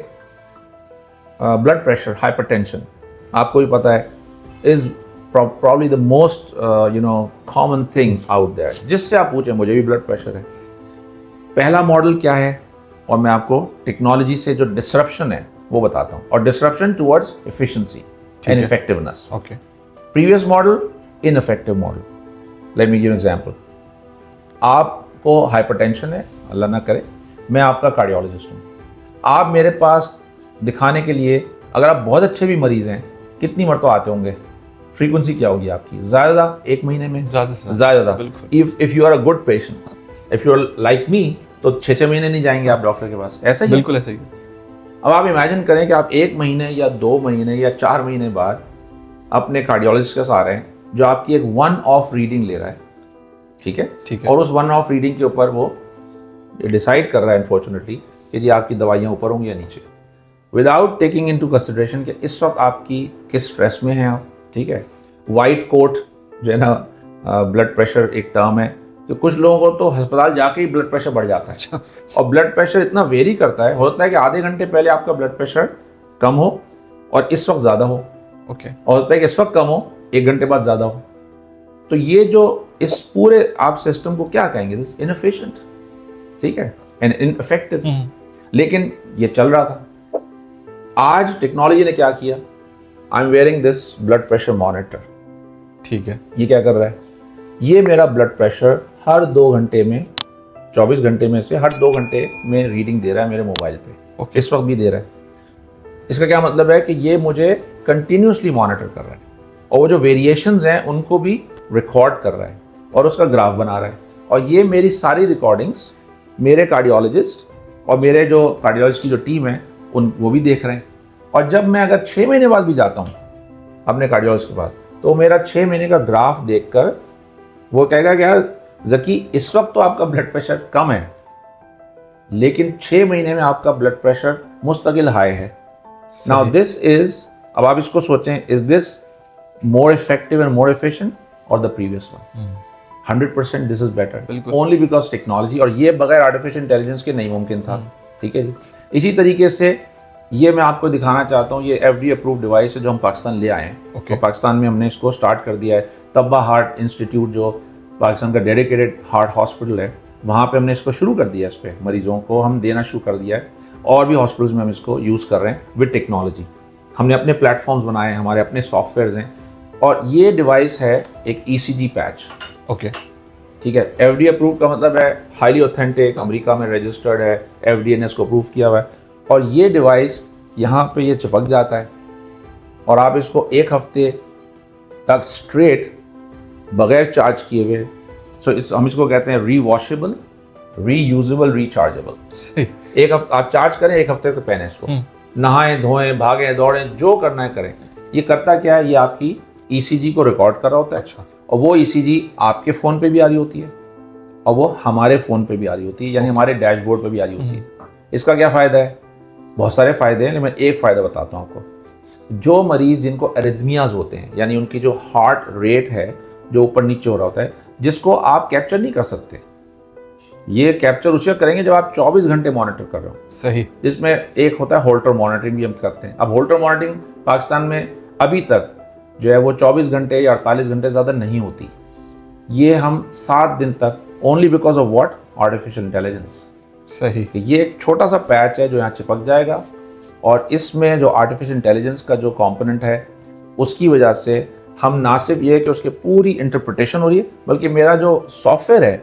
بلڈ پریشر, ہائپر ٹینشن, آپ کو بھی پتہ ہے از probably the most common thing out there. جس سے آپ پوچھیں مجھے بھی بلڈ پریشر ہے. پہلا ماڈل کیا ہے, اور میں آپ کو ٹیکنالوجی سے جو ڈسرپشن ہے وہ بتاتا ہوں, اور disruption towards efficiency and effectiveness. Okay. Previous model, ineffective model. Let me give an example. آپ کو ہائپر ٹینشن ہے, اللہ نہ کرے, میں آپ کا کارڈیولوجسٹ ہوں. آپ میرے پاس دکھانے کے لیے اگر آپ بہت اچھے بھی مریض ہیں کتنی مرتبہ آتے ہوں گے؟ فریکوینسی کیا ہوگی آپ کی؟ زیادہ ایک مہینے میں زیادہ. if you are a good patient, if you are like me تو 6 مہینے نہیں جائیں گے آپ ڈاکٹر کے پاس. ایسا ہی بالکل ایسا ہی. اب آپ امیجن کریں کہ آپ 1 مہینے یا 2 مہینے یا 4 مہینے بعد اپنے کارڈیولوجسٹ کے ساتھ آ رہے ہیں جو آپ کی ایک ون آف ریڈنگ لے رہا ہے, ٹھیک ہے, اور اس ون آف ریڈنگ کے اوپر وہ ڈیسائیڈ کر رہا ہے انفارچونیٹلی کہ جی آپ کی دوائیاں اوپر ہوں گی یا نیچے, وداؤٹ ٹیکنگ انٹو کنسیڈریشن کہ اس وقت آپ کی کس اسٹریس میں ہیں آپ, ٹھیک ہے. وائٹ کوٹ جو ہے نا, بلڈ پریشر ایک ٹرم ہے کہ کچھ لوگوں کو تو ہسپتال جا کے ہی بلڈ پریشر بڑھ جاتا ہے, اور بلڈ پریشر اتنا ویری کرتا ہے, ہوتا ہے کہ آدھے گھنٹے پہلے آپ کا بلڈ پریشر کم ہو اور اس وقت زیادہ ہو, اور ہوتا ہے کہ اس وقت کم ہو 1 گھنٹے بعد زیادہ ہو. تو یہ جو اس پورے آپ سسٹم کو کیا کہیں گے؟ دس انفیشینٹ, ٹھیک ہے, اینڈ انفیکٹو. لیکن یہ چل رہا تھا. آج ٹیکنالوجی نے کیا کیا؟ I am wearing this blood pressure monitor, ٹھیک ہے. یہ کیا کر رہا ہے؟ یہ میرا بلڈ پریشر ہر 2 گھنٹے میں, 24 گھنٹے میں سے ہر 2 گھنٹے میں ریڈنگ دے رہا ہے میرے موبائل پہ, اس وقت بھی دے رہا ہے. اس کا کیا مطلب ہے کہ یہ مجھے کنٹینیوسلی مانیٹر کر رہا ہے, اور وہ جو ویریشنز ہیں ان کو بھی ریکارڈ کر رہا ہے اور اس کا گراف بنا رہا ہے. اور یہ میری ساری ریکارڈنگس میرے کارڈیولوجسٹ اور میرے جو کارڈیولوجسٹ کی جو ٹیم ہے وہ بھی دیکھ رہے ہیں. اور جب میں اگر 6 مہینے بعد بھی جاتا ہوں اپنے کارڈیولوجسٹ کے پاس, تو میرا 6 مہینے کا گراف دیکھ کر وہ کہے گا کہ یار ذکی اس وقت تو آپ کا بلڈ پریشر کم ہے, لیکن 6 مہینے میں آپ کا بلڈ پریشر مستقل ہائی ہے. Now this is, اب آپ اس کو سوچیں, is this more effective and more efficient or the previous one? 100% this is better. Only because technology, اور یہ بغیر artificial intelligence کے نہیں ممکن تھا, ٹھیک ہے جی. اسی طریقے سے یہ میں آپ کو دکھانا چاہتا ہوں, یہ FDA approved device ہے جو ہم پاکستان لے آئے ہیں. اور پاکستان میں ہم نے اس کو سٹارٹ کر دیا ہے. طبہ ہارٹ انسٹیٹیوٹ جو پاکستان کا ڈیڈیکیٹڈ ہارٹ ہاسپٹل ہے, وہاں پہ ہم نے اس کو شروع کر دیا, اس پہ مریضوں کو ہم دینا شروع کر دیا ہے, اور بھی ہاسپٹلس میں ہم اس کو یوز کر رہے ہیں وتھ ٹیکنالوجی. ہم نے اپنے پلیٹ فارمز بنائے ہیں, ہمارے اپنے سافٹ ویئرز ہیں, اور یہ ڈیوائس ہے ایک ECG پیچ, اوکے, ٹھیک ہے. FDA اپروو کا مطلب ہے ہائیلی اوتھینٹک, امریکہ میں رجسٹرڈ ہے, FDA نے اس کو اپروو کیا ہوا ہے. اور یہ ڈیوائس یہاں پہ یہ چپک جاتا ہے, اور آپ اس کو 1 ہفتے تک اسٹریٹ بغیر چارج کیے ہوئے, ہم اس کو کہتے ہیں ری واشیبل, ری یوزیبل, ریچارجیبل. 1 ہفتہ آپ چارج کریں, 1 ہفتے تک پہنیں اس کو, نہائیں دھوئیں بھاگیں دوڑیں جو کرنا ہے کریں. یہ کرتا کیا ہے؟ یہ آپ کی ECG کو ریکارڈ کر رہا ہوتا ہے, اور وہ ECG آپ کے فون پہ بھی آ رہی ہوتی ہے, اور وہ ہمارے فون پہ بھی آ رہی ہوتی ہے, یعنی ہمارے ڈیش بورڈ پہ بھی آ رہی ہوتی ہے. اس کا کیا فائدہ ہے؟ بہت سارے فائدے ہیں, لیکن میں ایک فائدہ بتاتا ہوں آپ کو. جو مریض جن کو ایریتھمیاز ہوتے ہیں, یعنی ان کی جو ہارٹ ریٹ ہے جو اوپر نیچے ہو رہا ہوتا ہے, جس کو آپ کیپچر نہیں کر سکتے, یہ کیپچر اسی وقت کریں گے جب آپ 24 گھنٹے مانیٹر کر رہے ہو. صحیح. جس میں ایک ہوتا ہے ہولٹر مانیٹرنگ بھی ہم کرتے ہیں. اب ہولٹر مانیٹرنگ پاکستان میں ابھی تک جو ہے وہ 24 گھنٹے یا 48 گھنٹے زیادہ نہیں ہوتی. یہ ہم 7 دن تک, only because of what? Artificial intelligence. صحیح. یہ ایک چھوٹا سا پیچ ہے جو یہاں چپک جائے گا, اور اس میں جو آرٹیفیشیل انٹیلیجنس کا جو کمپوننٹ ہے اس کی وجہ سے ہم نہ صرف یہ کہ اس کے پوری انٹرپریٹیشن ہو رہی ہے, بلکہ میرا جو سافٹ ویئر ہے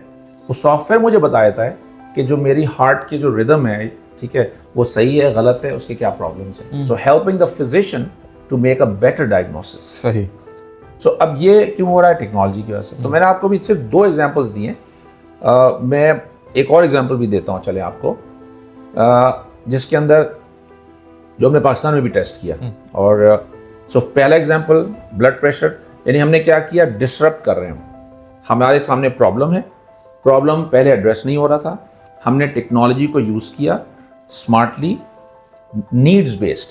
وہ سافٹ ویئر مجھے بتا دیتا ہے کہ جو میری ہارٹ کی جو ردم ہے, ٹھیک ہے, وہ صحیح ہے غلط ہے, اس کے کیا پرابلمس ہیں. So helping the physician to make a better diagnosis. صحیح. سو اب یہ کیوں ہو رہا ہے؟ ٹیکنالوجی کی وجہ سے. تو میں نے آپ کو بھی صرف 2 ایگزامپلس دیے, میں ایک اور ایگزامپل بھی دیتا ہوں چلے آپ کو, جس کے اندر جو ہم نے پاکستان میں بھی ٹیسٹ کیا. اور سو پہلا ایگزامپل بلڈ پریشر, یعنی ہم نے کیا کیا؟ ڈسرپٹ کر رہے ہیں, ہمارے سامنے پرابلم ہے, پرابلم پہلے ایڈریس نہیں ہو رہا تھا, ہم نے ٹیکنالوجی کو یوز کیا اسمارٹلی, نیڈز بیسڈ.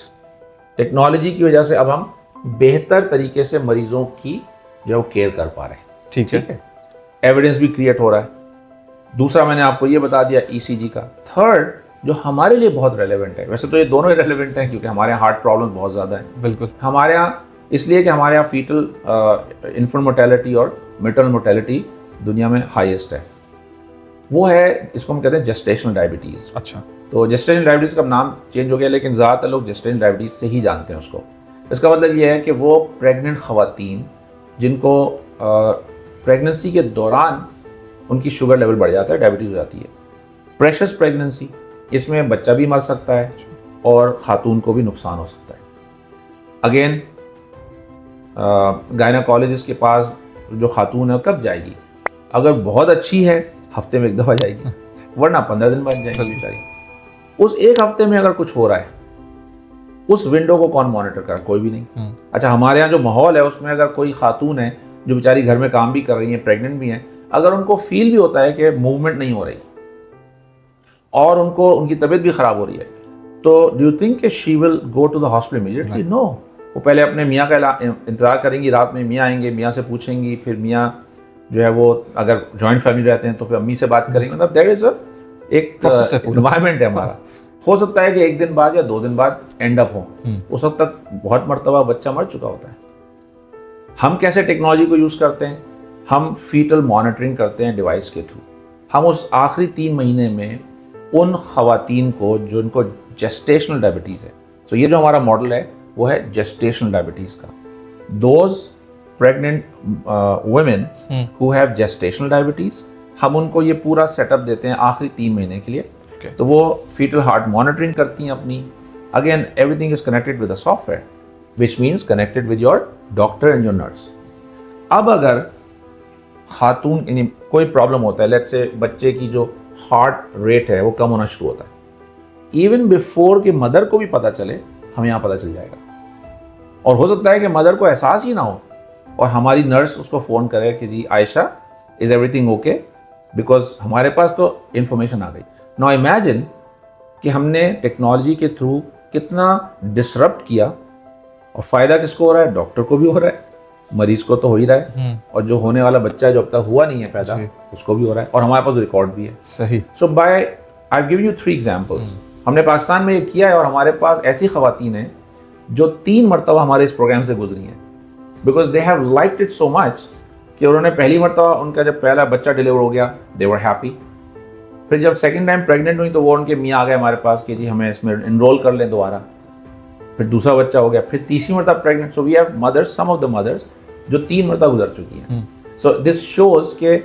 ٹیکنالوجی کی وجہ سے اب ہم بہتر طریقے سے مریضوں کی جو کیئر کر پا رہے ہیں. ٹھیک ہے. ایویڈنس بھی کریٹ ہو رہا ہے. دوسرا میں نے آپ کو یہ بتا دیا ECG کا. تھرڈ جو ہمارے لیے بہت ریلیونٹ ہے, ویسے تو یہ دونوں ہی ریلیونٹ ہیں کیونکہ ہمارے یہاں ہارٹ پرابلم بہت زیادہ ہیں. بالکل. ہمارے یہاں اس لیے کہ ہمارے یہاں فیٹل انفنٹ موٹیلٹی اور میٹرنل موٹیلٹی دنیا میں ہائیسٹ ہے. وہ ہے, اس کو ہم کہتے ہیں جسٹیشنل ڈائبٹیز. اچھا. تو جسٹیشنل ڈائبٹیز کا نام چینج ہو گیا, لیکن زیادہ تر لوگ جسٹیشنل ڈائبٹیز سے ہی جانتے ہیں اس کو. اس کا مطلب یہ ہے کہ وہ پریگننٹ خواتین جن کو پریگننسی کے دوران ان کی شوگر لیول بڑھ جاتا ہے, ڈائبٹیز ہو جاتی ہے. پریشس پریگننسی, इसमें बच्चा भी मर सकता है और खातून को भी नुकसान हो सकता है. अगेन गायनाकोलॉजिस्ट के पास जो खातून है कब जाएगी? अगर बहुत अच्छी है हफ्ते में एक दफ़ा जाएगी, वरना 15 दिन बाद जाएगी बेचारी. उस एक हफ्ते में अगर कुछ हो रहा है, उस विंडो को कौन मॉनिटर कर? कोई भी नहीं. अच्छा, हमारे यहाँ जो माहौल है उसमें अगर कोई खातून है जो बेचारी घर में काम भी कर रही है, प्रेग्नेंट भी हैं, अगर उनको फील भी होता है कि मूवमेंट नहीं हो रही और उनको उनकी तबीयत भी ख़राब हो रही है, तो डू यू थिंक कि she will go to the hospital immediately? No. वो पहले अपने मियाँ का इंतज़ार करेंगी, रात में मियाँ आएंगे, मियाँ से पूछेंगी, फिर मियाँ जो है वो अगर जॉइंट फैमिली रहते हैं तो फिर अम्मी से बात करेंगे. मतलब देयर इज़ एक एनवायरनमेंट है हमारा. हो सकता है कि एक दिन बाद या 2 दिन बाद एंड अप हो, उस वक्त तक बहुत मरतबा बच्चा मर चुका होता है. हम कैसे टेक्नोलॉजी को यूज़ करते हैं? हम फीटल मॉनिटरिंग करते हैं डिवाइस के थ्रू. हम उस आखिरी 3 महीने में उन ख़वातीन को जो उनको जेस्टेशनल डायबिटीज़ है, तो ये जो हमारा मॉडल है वो है जेस्टेशनल डायबिटीज़ का. Those pregnant women who have gestational diabetes, हम उनको ये पूरा सेटअप देते हैं आखिरी 3 महीने के लिए. तो वो फीटल हार्ट मॉनिटरिंग करती हैं अपनी. Again everything is connected with a software which means connected with your doctor and your nurse. अब अगर खातून यानी कोई प्रॉब्लम होता है, लेट्स से बच्चे की जो हार्ट रेट है वो कम होना शुरू होता है, इवन बिफोर कि मदर को भी पता चले हमें यहाँ पता चल जाएगा. और हो सकता है कि मदर को एहसास ही ना हो और हमारी नर्स उसको फ़ोन करे कि जी Ayesha, is everything okay, because हमारे पास तो इन्फॉर्मेशन आ गई. नाउ इमेजिन कि हमने टेक्नोलॉजी के थ्रू कितना डिसरप्ट किया, और फ़ायदा किसको हो रहा है? डॉक्टर को भी हो रहा है, मरीज को तो हो ही रहा है, और जो होने वाला बच्चा जो अब तक हुआ नहीं है पैदा उसको भी हो रहा है, और हमारे पास रिकॉर्ड भी है. सही. So by I give you 3 examples. हमने पाकिस्तान में ये किया है और हमारे पास ऐसी ख़वातीन हैं जो 3 मरतबा हमारे इस प्रोग्राम से गुजरी हैं, because they have liked it so much कि उन्होंने पहली मरतबा उनका जब पहला बच्चा डिलीवर हो गया दे वर हैप्पी. फिर जब सेकेंड टाइम प्रेग्नेंट हुई तो वो उनके मियाँ आ गए हमारे पास कि जी हमें इसमें इनरोल कर लें दोबारा. फिर दूसरा बच्चा हो गया, फिर तीसरी मरतबा pregnant. So we have mothers, some of the mothers जो 3 मरतबा गुजर चुकी हैं. सो दिस शोज के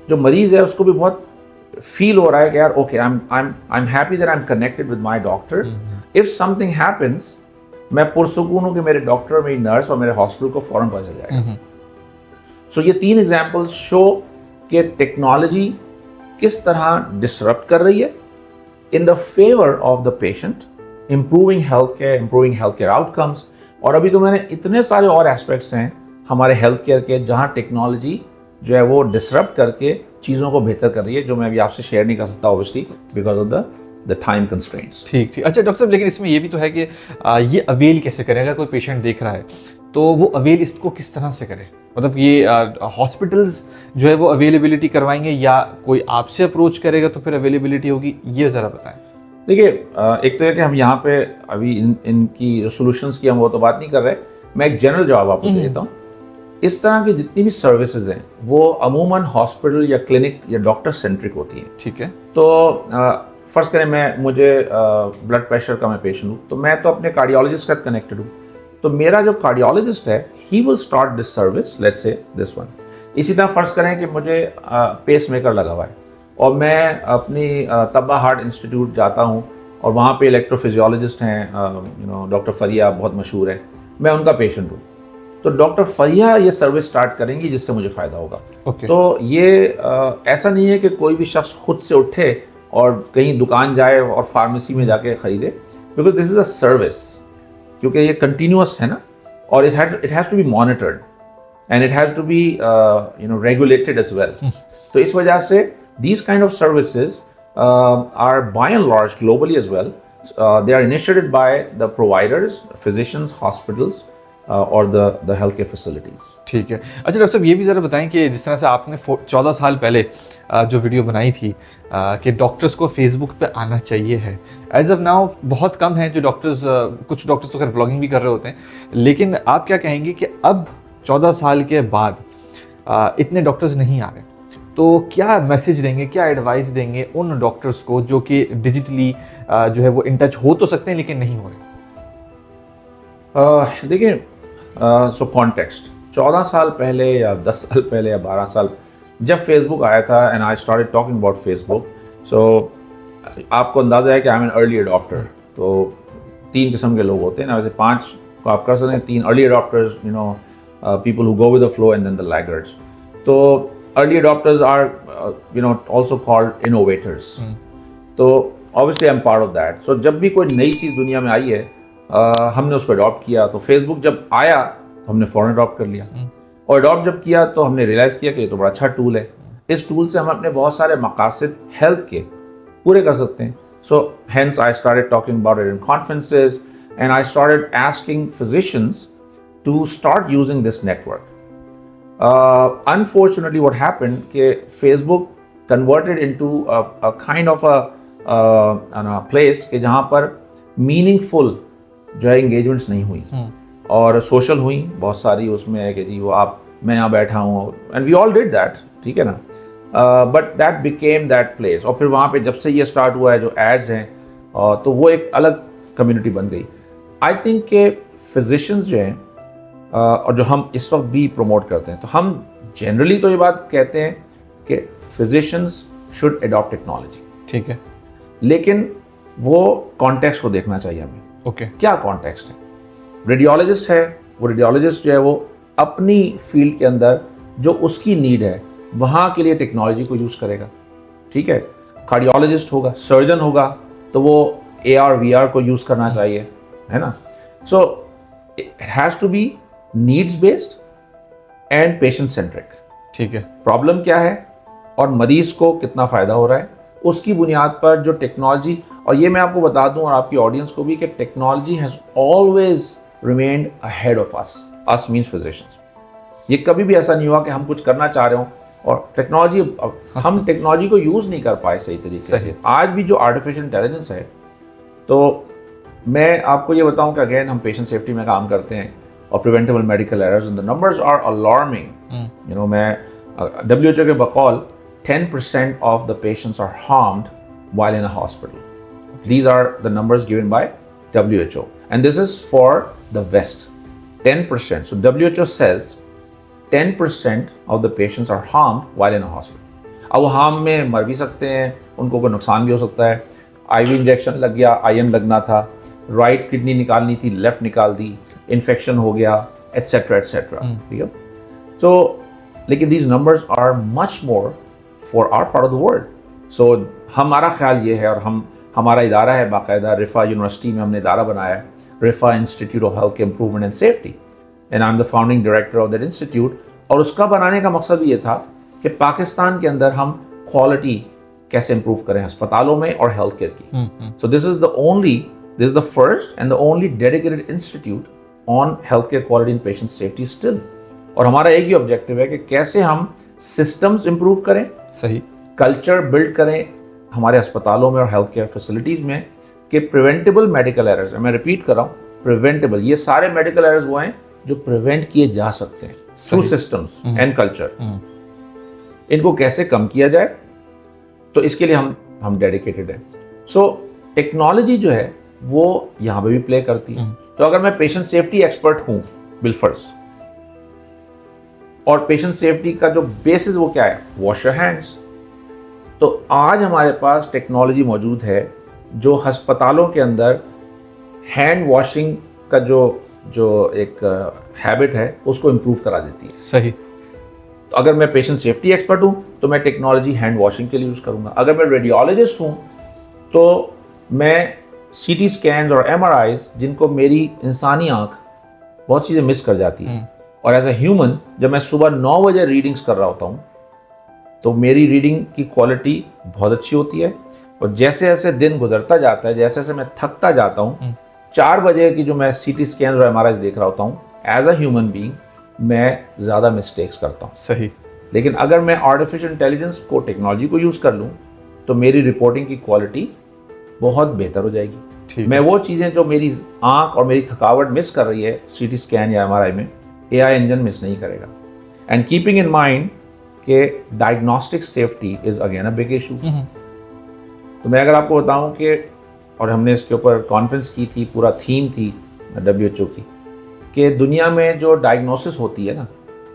जो मरीज़ है उसको भी बहुत फील हो रहा है कि यार okay, I am happy that I am connected with my doctor. If something happens, मैं पुरसुकून हूँ कि मेरे डॉक्टर, मेरी नर्स और मेरे हॉस्पिटल को फ़ौरन पता चल जाएगा. सो ये 3 एग्जाम्पल्स शो कि टेक्नोलॉजी किस तरह डिसरप्ट कर रही है in the favour of the patient, improving health care outcomes. और अभी तो मैंने इतने सारे और एस्पेक्ट्स हैं हमारे हेल्थ केयर के जहाँ टेक्नोलॉजी जो है वो डिसरप्ट करके चीज़ों को बेहतर कर रही है, जो मैं अभी आपसे शेयर नहीं कर सकता obviously because of the time constraints. ठीक. अच्छा डॉक्टर साहब, लेकिन इसमें ये भी तो है कि ये अवेल कैसे करें? अगर कोई पेशेंट देख रहा है तो वो अवेल इसको किस तरह से करे? मतलब ये हॉस्पिटल्स जो है वो अवेलेबिलिटी करवाएंगे या कोई आपसे अप्रोच करेगा तो फिर अवेलेबिलिटी होगी, ये ज़रा बताएं. देखिए, एक तो है कि हम यहाँ पे अभी इनकी सोल्यूशंस की हम वो तो बात नहीं कर रहे, मैं एक जनरल जवाब आपको दे देता हूँ. इस तरह की जितनी भी सर्विसेज हैं वो अमूमन हॉस्पिटल या क्लिनिक या डॉक्टर सेंट्रिक होती हैं. ठीक है. तो फ़र्ज़ करें मुझे ब्लड प्रेशर का मैं पेशेंट हूँ, तो मैं तो अपने कार्डियोलॉजिस्ट के साथ कनेक्टेड हूँ. तो मेरा जो कार्डियोलॉजिस्ट है he will start this service, let's say this one. इसी तरह फ़र्ज़ करें कि मुझे पेस मेकर लगा हुआ है और मैं अपनी तब्बा हार्ट इंस्टीट्यूट जाता हूँ और वहाँ पे इलेक्ट्रोफिजियोलॉजिस्ट हैं, डॉक्टर फरिया बहुत मशहूर है, मैं उनका पेशेंट हूँ. तो डॉक्टर फरिया ये सर्विस स्टार्ट करेंगी जिससे मुझे फ़ायदा होगा. तो ये ऐसा नहीं है कि कोई भी शख्स खुद से उठे और कहीं दुकान जाए और फार्मेसी में जाके ख़रीदे, because this is a service, क्योंकि ये कंटिन्यूस है ना, और it has to be monitored and it has to be regulated as well. तो इस वजह से these kind of services are by and large globally as well. They are initiated by the providers, physicians, hospitals or the healthcare facilities. ठीक है. अच्छा doctor साहब, ये भी ज़रा बताएं कि जिस तरह से आपने 14 साल पहले जो वीडियो बनाई थी कि डॉक्टर्स को फेसबुक पे आना चाहिए है, एज ऑफ नाउ बहुत कम है जो डॉक्टर्स, कुछ डॉक्टर्स तो खैर व्लॉगिंग भी कर रहे होते हैं, लेकिन आप क्या कहेंगे कि अब 14 साल के बाद इतने डॉक्टर्स नहीं आ रहे, तो क्या मैसेज देंगे, क्या एडवाइस देंगे उन डॉक्टर्स को जो कि डिजिटली जो है वो इन टच हो तो सकते हैं लेकिन नहीं हो रहे? देखिए, सो कॉन्टेक्स्ट 14 साल पहले या 10 साल पहले या 12 साल जब फेसबुक आया था and I started talking about Facebook, so आपको अंदाज़ा है कि I am an early adopter, तो 3 किस्म के लोग होते हैं ना, वैसे 5 को आप कर सकते हैं, 3 early adopters, you know, people who go with the flow, and then the laggards. So early adopters are you know, also called innovators. तो obviously I'm part of that. So जब भी कोई नई चीज़ दुनिया में आई है हमने उसको अडॉप्ट किया. तो फेसबुक जब आया तो हमने फ़ौरन अडॉप्ट कर लिया, और अडॉप्ट जब किया तो हमने रियलाइज़ किया कि ये तो बड़ा अच्छा टूल है. इस टूल से हम अपने बहुत सारे मकासद हेल्थ के पूरे कर सकते हैं. So hence I started talking about it in conferences, and I started asking physicians to start using this network. Unfortunately, what happened कि Facebook converted into a kind of a place कि जहाँ पर meaningful जो है engagements नहीं हुई, और social हुई बहुत सारी. उसमें है कि जी वो मैं यहाँ बैठा हूँ, and we all did that, ठीक है ना. But that became that place. और फिर वहाँ पे जब से ये start हुआ है जो ads हैं, तो वो एक अलग community बन गई. I think कि physicians जो हैं और जो हम इस वक्त भी प्रमोट करते हैं, तो हम जनरली तो ये बात कहते हैं कि फिजिशियंस शुड अडॉप्ट टेक्नोलॉजी, ठीक है, लेकिन वो कॉन्टेक्स्ट को देखना चाहिए हमें. ओके, क्या कॉन्टेक्स्ट है? रेडियोलॉजिस्ट है, वो रेडियोलॉजिस्ट जो है वो अपनी फील्ड के अंदर जो उसकी नीड है वहाँ के लिए टेक्नोलॉजी को यूज़ करेगा, ठीक है. कार्डियोलॉजिस्ट होगा, सर्जन होगा, तो वो AR VR को यूज़ करना चाहिए, है ना. So it has to be needs based and patient centric. ठीक है, प्रॉब्लम क्या है और मरीज को कितना फ़ायदा हो रहा है, उसकी बुनियाद पर जो टेक्नोलॉजी. और ये मैं आपको बता दूं और आपकी ऑडियंस को भी कि technology has always remained ahead of us means physicians. ये कभी भी ऐसा नहीं हुआ कि हम कुछ करना चाह रहे हो और टेक्नोलॉजी हम टेक्नोलॉजी को यूज़ नहीं कर पाए सही तरीके से. आज भी जो आर्टिफिशियल इंटेलिजेंस है, तो मैं आपको ये बताऊं कि अगेन हम पेशेंट सेफ्टी में काम करते हैं और preventable medical errors, and the numbers are alarming. You know, मैं WHO के बकौल 10% of the patients are harmed while in a hospital. These are the numbers given by WHO, and this is for the West. 10%. So WHO says 10% of the patients are harmed while in a hospital. अब वो harm में मर भी सकते हैं, उनको कोई नुकसान भी हो सकता है. IV इंजेक्शन लग गया, IM लगना था, राइट किडनी निकालनी थी, लेफ्ट निकाल दी, इन्फेक्शन हो गया, एटसेट्रा एटसेट्रा, ठीक है. सो लेकिन these numbers are much more for our part of the world. So हमारा ख्याल ये है, और हमारा इदारा है बाकायदा, रिफा यूनिवर्सिटी में हमने इदारा बनाया है, Rifah institute of health improvement and safety, and I am the founding director of that institute. और उसका बनाने का मकसद ये था कि पाकिस्तान के अंदर हम क्वालिटी कैसे इम्प्रूव करें अस्पतालों में और हेल्थ केयर की. So this is the first and the only dedicated institute on healthcare quality and patient safety still. और हमारा एक ही ऑब्जेक्टिव है कि कैसे हम सिस्टम्स इंप्रूव करें, सही कल्चर बिल्ड करें हमारे अस्पतालों में और हेल्थ केयर फैसिलिटीज़ में, कि प्रिवेंटेबल मेडिकल एरर्स, मैं रिपीट कर रहा हूँ, प्रिवेंटेबल, ये सारे मेडिकल एरर्स वो हैं जो प्रिवेंट किए जा सकते हैं थ्रू सिस्टम्स एंड कल्चर. इनको कैसे कम किया जाए, तो इसके लिए हम डेडिकेटेड हैं. सो टेक्नोलॉजी जो है वो यहाँ पे भी प्ले करती है. तो अगर मैं पेशेंट सेफ्टी एक्सपर्ट हूँ बिलफर्ज, और पेशेंट सेफ्टी का जो बेसिस वो क्या है, वॉश योर हैंड्स, तो आज हमारे पास टेक्नोलॉजी मौजूद है जो अस्पतालों के अंदर हैंड वॉशिंग का जो एक हैबिट है उसको इम्प्रूव करा देती है. सही. तो अगर मैं पेशेंट सेफ्टी एक्सपर्ट हूँ तो मैं टेक्नोलॉजी हैंड वॉशिंग के लिए यूज़ करूँगा. अगर मैं रेडियोलॉजिस्ट हूँ तो मैं CT स्कैन्स और MRIs, जिनको मेरी इंसानी आँख बहुत चीज़ें मिस कर जाती है, और एज ए ह्यूमन जब मैं सुबह 9 बजे रीडिंग्स कर रहा होता हूँ तो मेरी रीडिंग की क्वालिटी बहुत अच्छी होती है, और जैसे जैसे दिन गुजरता जाता है, जैसे जैसे मैं थकता जाता हूँ, 4 बजे की जो मैं CT स्कैन्स और MRIs देख रहा होता हूँ, एज अ ह्यूमन बीइंग मैं ज़्यादा मिस्टेक्स करता हूँ. सही. लेकिन अगर मैं आर्टिफिशियल इंटेलिजेंस को, टेक्नोलॉजी को यूज़ कर लूँ, तो मेरी रिपोर्टिंग की क्वालिटी बहुत बेहतर हो जाएगी. मैं वो चीज़ें जो मेरी आँख और मेरी थकावट मिस कर रही है CT स्कैन या MRI में, AI इंजन मिस नहीं करेगा. एंड कीपिंग इन माइंड कि diagnostic safety is again a big issue. तो मैं अगर आपको बताऊं कि, और हमने इसके ऊपर कॉन्फ्रेंस की थी, पूरा थीम थी WHO की, कि दुनिया में जो डायग्नोसिस होती है ना,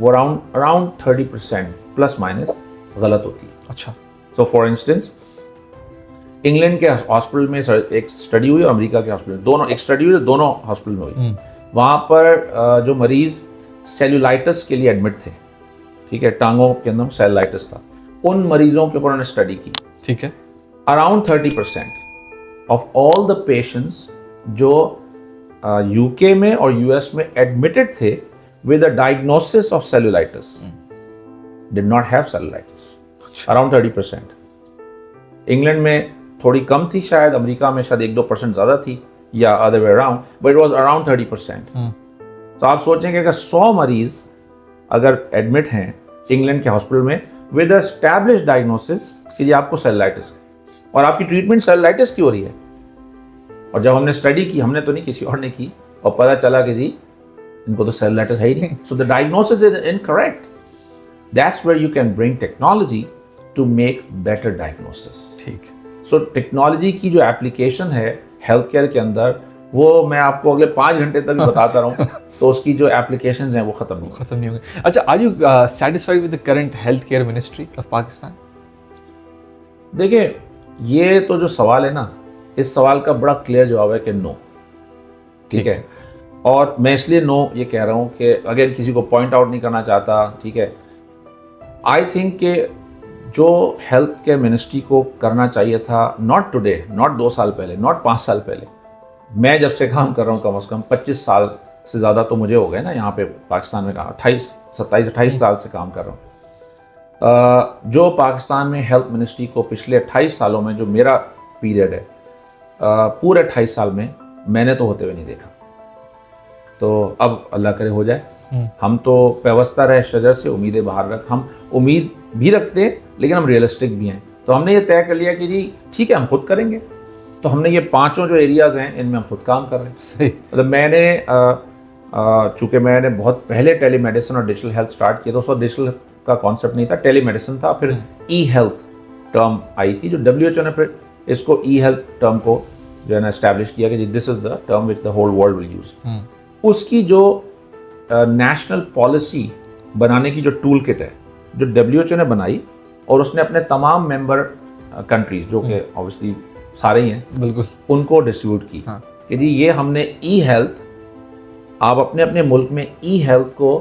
वो अराउंड 30% प्लस माइनस गलत होती है. अच्छा. सो फॉर इंस्टेंस इंग्लैंड के हॉस्पिटल में एक स्टडी हुई और अमेरिका के हॉस्पिटल दोनों, एक स्टडी हुई दोनों हॉस्पिटल में हुई। वहाँ पर जो मरीज सेल्यूलाइटिस के लिए एडमिट थे, ठीक है, टांगों के अंदर सेल्यूलाइटिस था, उन मरीजों के ऊपर उन्होंने स्टडी की। ठीक है। Around 30% of all the patients जो यूके में और यूएस में एडमिटेड थे with a diagnosis of cellulitis did not have cellulitis, around 30%। England में थोड़ी कम थी शायद, अमेरिका में शायद 1-2% ज़्यादा थी या other way around, but it was around 30%। तो आप सोचेंगे अगर 100 मरीज अगर एडमिट हैं इंग्लैंड के हॉस्पिटल में विद एस्टैब्लिश डायग्नोसिस कि ये आपको सेल्यूलाइटिस है और आपकी ट्रीटमेंट सेल्यूलाइटिस की हो रही है, और जब हमने स्टडी की, हमने तो नहीं किसी और ने की, और पता चला कि जी इनको तो सेल्यूलाइटिस है ही नहीं, so the diagnosis is incorrect. That's where you can bring technology to make better diagnosis. ठीक। सो टेक्नोलॉजी की जो एप्लीकेशन है हेल्थ केयर के अंदर, वो मैं आपको अगले 5 घंटे तक बताता रहूँ तो उसकी जो एप्लीकेशंस हैं वो खत्म नहीं होंगे। अच्छा, are you satisfied with the current health care ministry of Pakistan? देखिए, ये तो जो सवाल है ना, इस सवाल का बड़ा क्लियर जवाब है कि नो। ठीक है, और मैं इसलिए नो ये कह रहा हूँ कि अगर किसी को पॉइंट आउट नहीं करना चाहता, ठीक है, आई थिंक कि जो हेल्थ केयर मिनिस्ट्री को करना चाहिए था, नॉट टुडे, नॉट 2 साल पहले, नॉट 5 साल पहले, मैं जब से काम कर रहा हूँ कम से कम 25 साल से ज़्यादा तो मुझे हो गए ना यहाँ पे पाकिस्तान में, 27-28 साल से काम कर रहा हूँ। जो पाकिस्तान में हेल्थ मिनिस्ट्री को पिछले 28 सालों में, जो मेरा पीरियड है, पूरे 28 साल में मैंने तो होते हुए नहीं देखा। तो अब अल्लाह करे हो जाए। हम तो पेवस्ता रहे शजर से उम्मीदें बाहर रख, हम उम्मीद भी रखते हैं लेकिन हम रियलिस्टिक भी हैं। तो हमने ये तय कर लिया कि जी ठीक है, हम खुद करेंगे। तो हमने ये 5 जो एरियाज़ हैं इनमें हम खुद काम कर रहे हैं। सही। मतलब मैंने चूँकि मैंने बहुत पहले टेली मेडिसिन और डिजिटल हेल्थ स्टार्ट किया, तो उस वक्त डिजिटल का कॉन्सेप्ट नहीं था, टेली मेडिसिन था। फिर ई हेल्थ टर्म आई थी, जो WHO ने फिर इसको ई हेल्थ टर्म को जो है ना एस्टैब्लिश किया कि this is the term which the whole world will use. उसकी जो नेशनल पॉलिसी बनाने की जो टूल किट है, जो WHO ने बनाई, और उसने अपने तमाम मेंबर कंट्रीज, जो कि ऑब्वियसली सारे ही हैं, बिल्कुल, उनको डिस्ट्रीब्यूट की। हाँ। कि जी ये हमने ई हेल्थ, आप अपने अपने मुल्क में ई हेल्थ को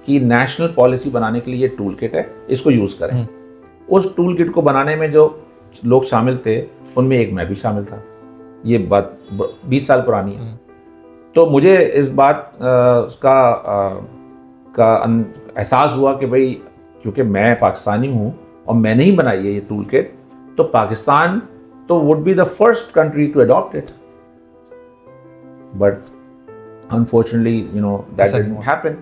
की नेशनल पॉलिसी बनाने के लिए ये टूल किट है, इसको यूज़ करें। उस टूल किट को बनाने में जो लोग शामिल थे उनमें एक मैं भी शामिल था। ये बात 20 साल पुरानी है। तो मुझे इस बात का एहसास हुआ कि भाई क्योंकि मैं पाकिस्तानी हूँ और मैंने ही बनाई है ये टूल किट, तो पाकिस्तान तो would be the first country to adopt it, but unfortunately you know that didn't happen,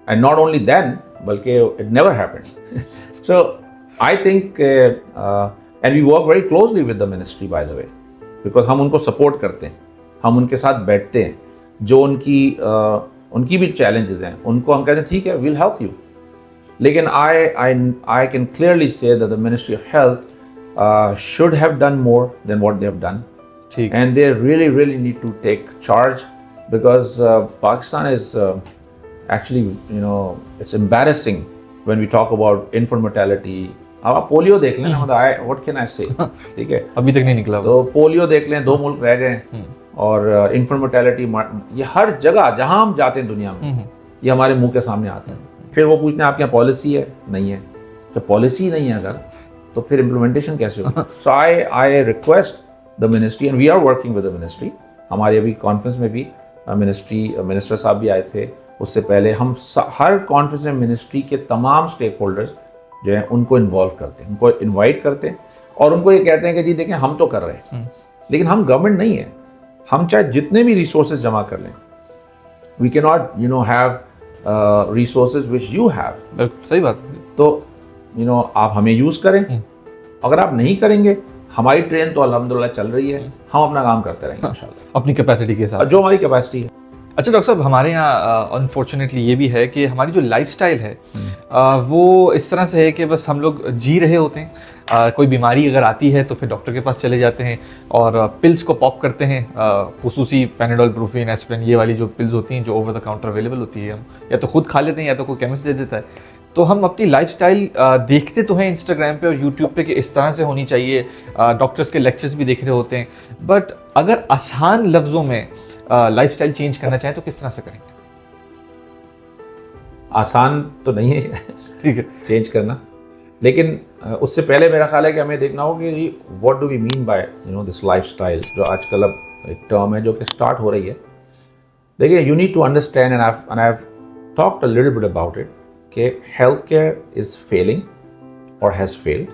and not only then बल्कि it never happened. So I think and we work very closely with the ministry by the way, because हम उनको support करते हैं, हम उनके साथ बैठते हैं, जो उनकी भी चैलेंजेस हैं उनको हम कहते हैं ठीक है विल हेल्प यू। लेकिन I can clearly say that the ministry of health should have done more than what they have done, and they really need to take charge, because Pakistan is actually you know it's embarrassing when we talk about infant mortality. आप polio देख लें ना, मतलब what can I से, ठीक है, अभी तक नहीं निकला। तो पोलियो देख लें, 2 मुल्क रह गए, और इन्फेंट मोर्टेलिटी, ये हर जगह जहां हम जाते हैं दुनिया में ये हमारे मुंह के सामने आते हैं। फिर वो पूछते हैं आपके यहाँ पॉलिसी है, नहीं है। तो पॉलिसी नहीं है अगर, तो फिर इम्प्लीमेंटेशन कैसे होगी? So I request the ministry, and we are working with the ministry. हमारे अभी कॉन्फ्रेंस में भी मिनिस्टर साहब भी आए थे, उससे पहले हम हर कॉन्फ्रेंस में मिनिस्ट्री के तमाम स्टेक होल्डर्स जो है उनको इन्वॉल्व करते हैं, उनको इन्वाइट करते हैं, और उनको ये कहते हैं कि जी देखें हम तो कर रहे हैं, लेकिन हम गवर्नमेंट नहीं है, हम चाहे जितने भी रिसोर्सेज जमा कर लें, we can not you know have resources which you have. सही बात है। तो यू नो आप हमें यूज़ करें, अगर आप नहीं करेंगे, हमारी ट्रेन तो अल्हम्दुलिल्लाह चल रही है, हम अपना काम करते रहेंगे इंशाल्लाह अपनी कैपेसिटी के साथ, जो हमारी कैपेसिटी है। अच्छा डॉक्टर साहब, हमारे यहाँ अनफॉर्चुनेटली ये भी है कि हमारी जो लाइफस्टाइल है वो इस तरह से है कि बस हम लोग जी रहे होते हैं, कोई बीमारी अगर आती है तो फिर डॉक्टर के पास चले जाते हैं और पिल्स को पॉप करते हैं, खुसूसी पैनाडोल, ब्रूफिन, एस्पिरिन, ये वाली जो पिल्स होती हैं जो ओवर द काउंटर अवेलेबल होती है, हम या तो खुद खा लेते हैं या तो कोई केमिस्ट दे देता है। تو ہم اپنی لائف سٹائل دیکھتے تو ہیں انسٹاگرام پہ اور یوٹیوب پہ کہ اس طرح سے ہونی چاہیے, ڈاکٹرس کے لیکچرز بھی دیکھ رہے ہوتے ہیں, بٹ اگر آسان لفظوں میں لائف سٹائل چینج کرنا چاہیں تو کس طرح سے کریں گے؟ آسان تو نہیں ہے ٹھیک ہے, چینج کرنا, لیکن اس سے پہلے میرا خیال ہے کہ ہمیں دیکھنا ہوگا کہ what do we mean by this lifestyle, جو آج کل اب ایک ٹرم ہے جو کہ اسٹارٹ ہو رہی ہے. دیکھیے, you need to understand and I have talked a little bit about it کہ ہیلتھ کیئر از فیلنگ اور has failed.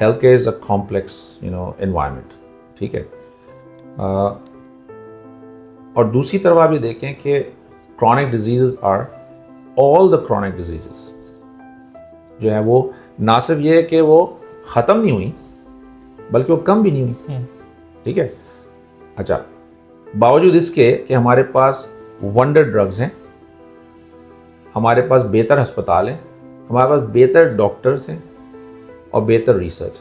Health care is a complex environment, ٹھیک ہے. اور دوسری طرف آپ یہ دیکھیں کہ chronic diseases are all the chronic diseases جو ہے وہ نہ صرف یہ ہے کہ وہ ختم نہیں ہوئی بلکہ وہ کم بھی نہیں ہوئی, ٹھیک ہے. اچھا, باوجود اس کے کہ ہمارے پاس ونڈر ڈرگز ہیں, ہمارے پاس بہتر ہسپتال ہیں, ہمارے پاس بہتر ڈاکٹرز ہیں اور بہتر ریسرچ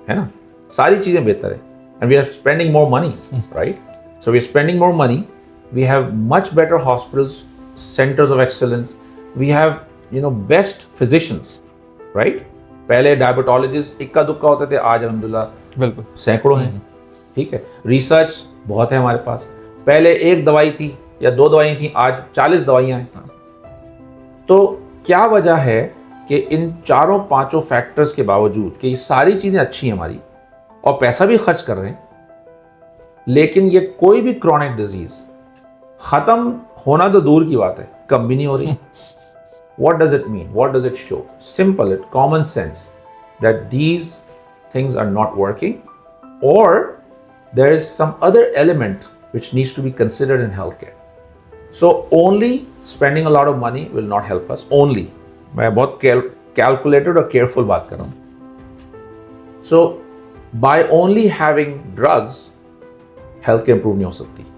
ہے نا, ساری چیزیں بہتر ہیں. And we are spending more money, right. So we are spending more money, we have much better hospitals, centres of excellence, we have best physicians, right. پہلے ڈائبٹالوجسٹ اکا دکا ہوتے تھے, آج الحمدللہ بالکل سینکڑوں ہیں, ٹھیک ہے. ریسرچ بہت ہے ہمارے پاس, پہلے ایک دوائی تھی یا 2 دوائیں تھیں, آج 40 دوائیاں ہیں. تو کیا وجہ ہے کہ ان 4-5 فیکٹرز کے باوجود کہ یہ ساری چیزیں اچھی ہیں ہماری اور پیسہ بھی خرچ کر رہے ہیں, لیکن یہ کوئی بھی کرونک ڈیزیز ختم ہونا تو دور کی بات ہے, کم بھی نہیں ہو رہی. What does it mean? What does it show? Simple, it common sense that these things are not working, or there is some other element which needs to be considered in healthcare. So only spending a lot of money will not help us. Only. میں بہت calculated اور careful بات کر رہا ہوں. So by only having drugs, healthcare improve نہیں ہو سکتی.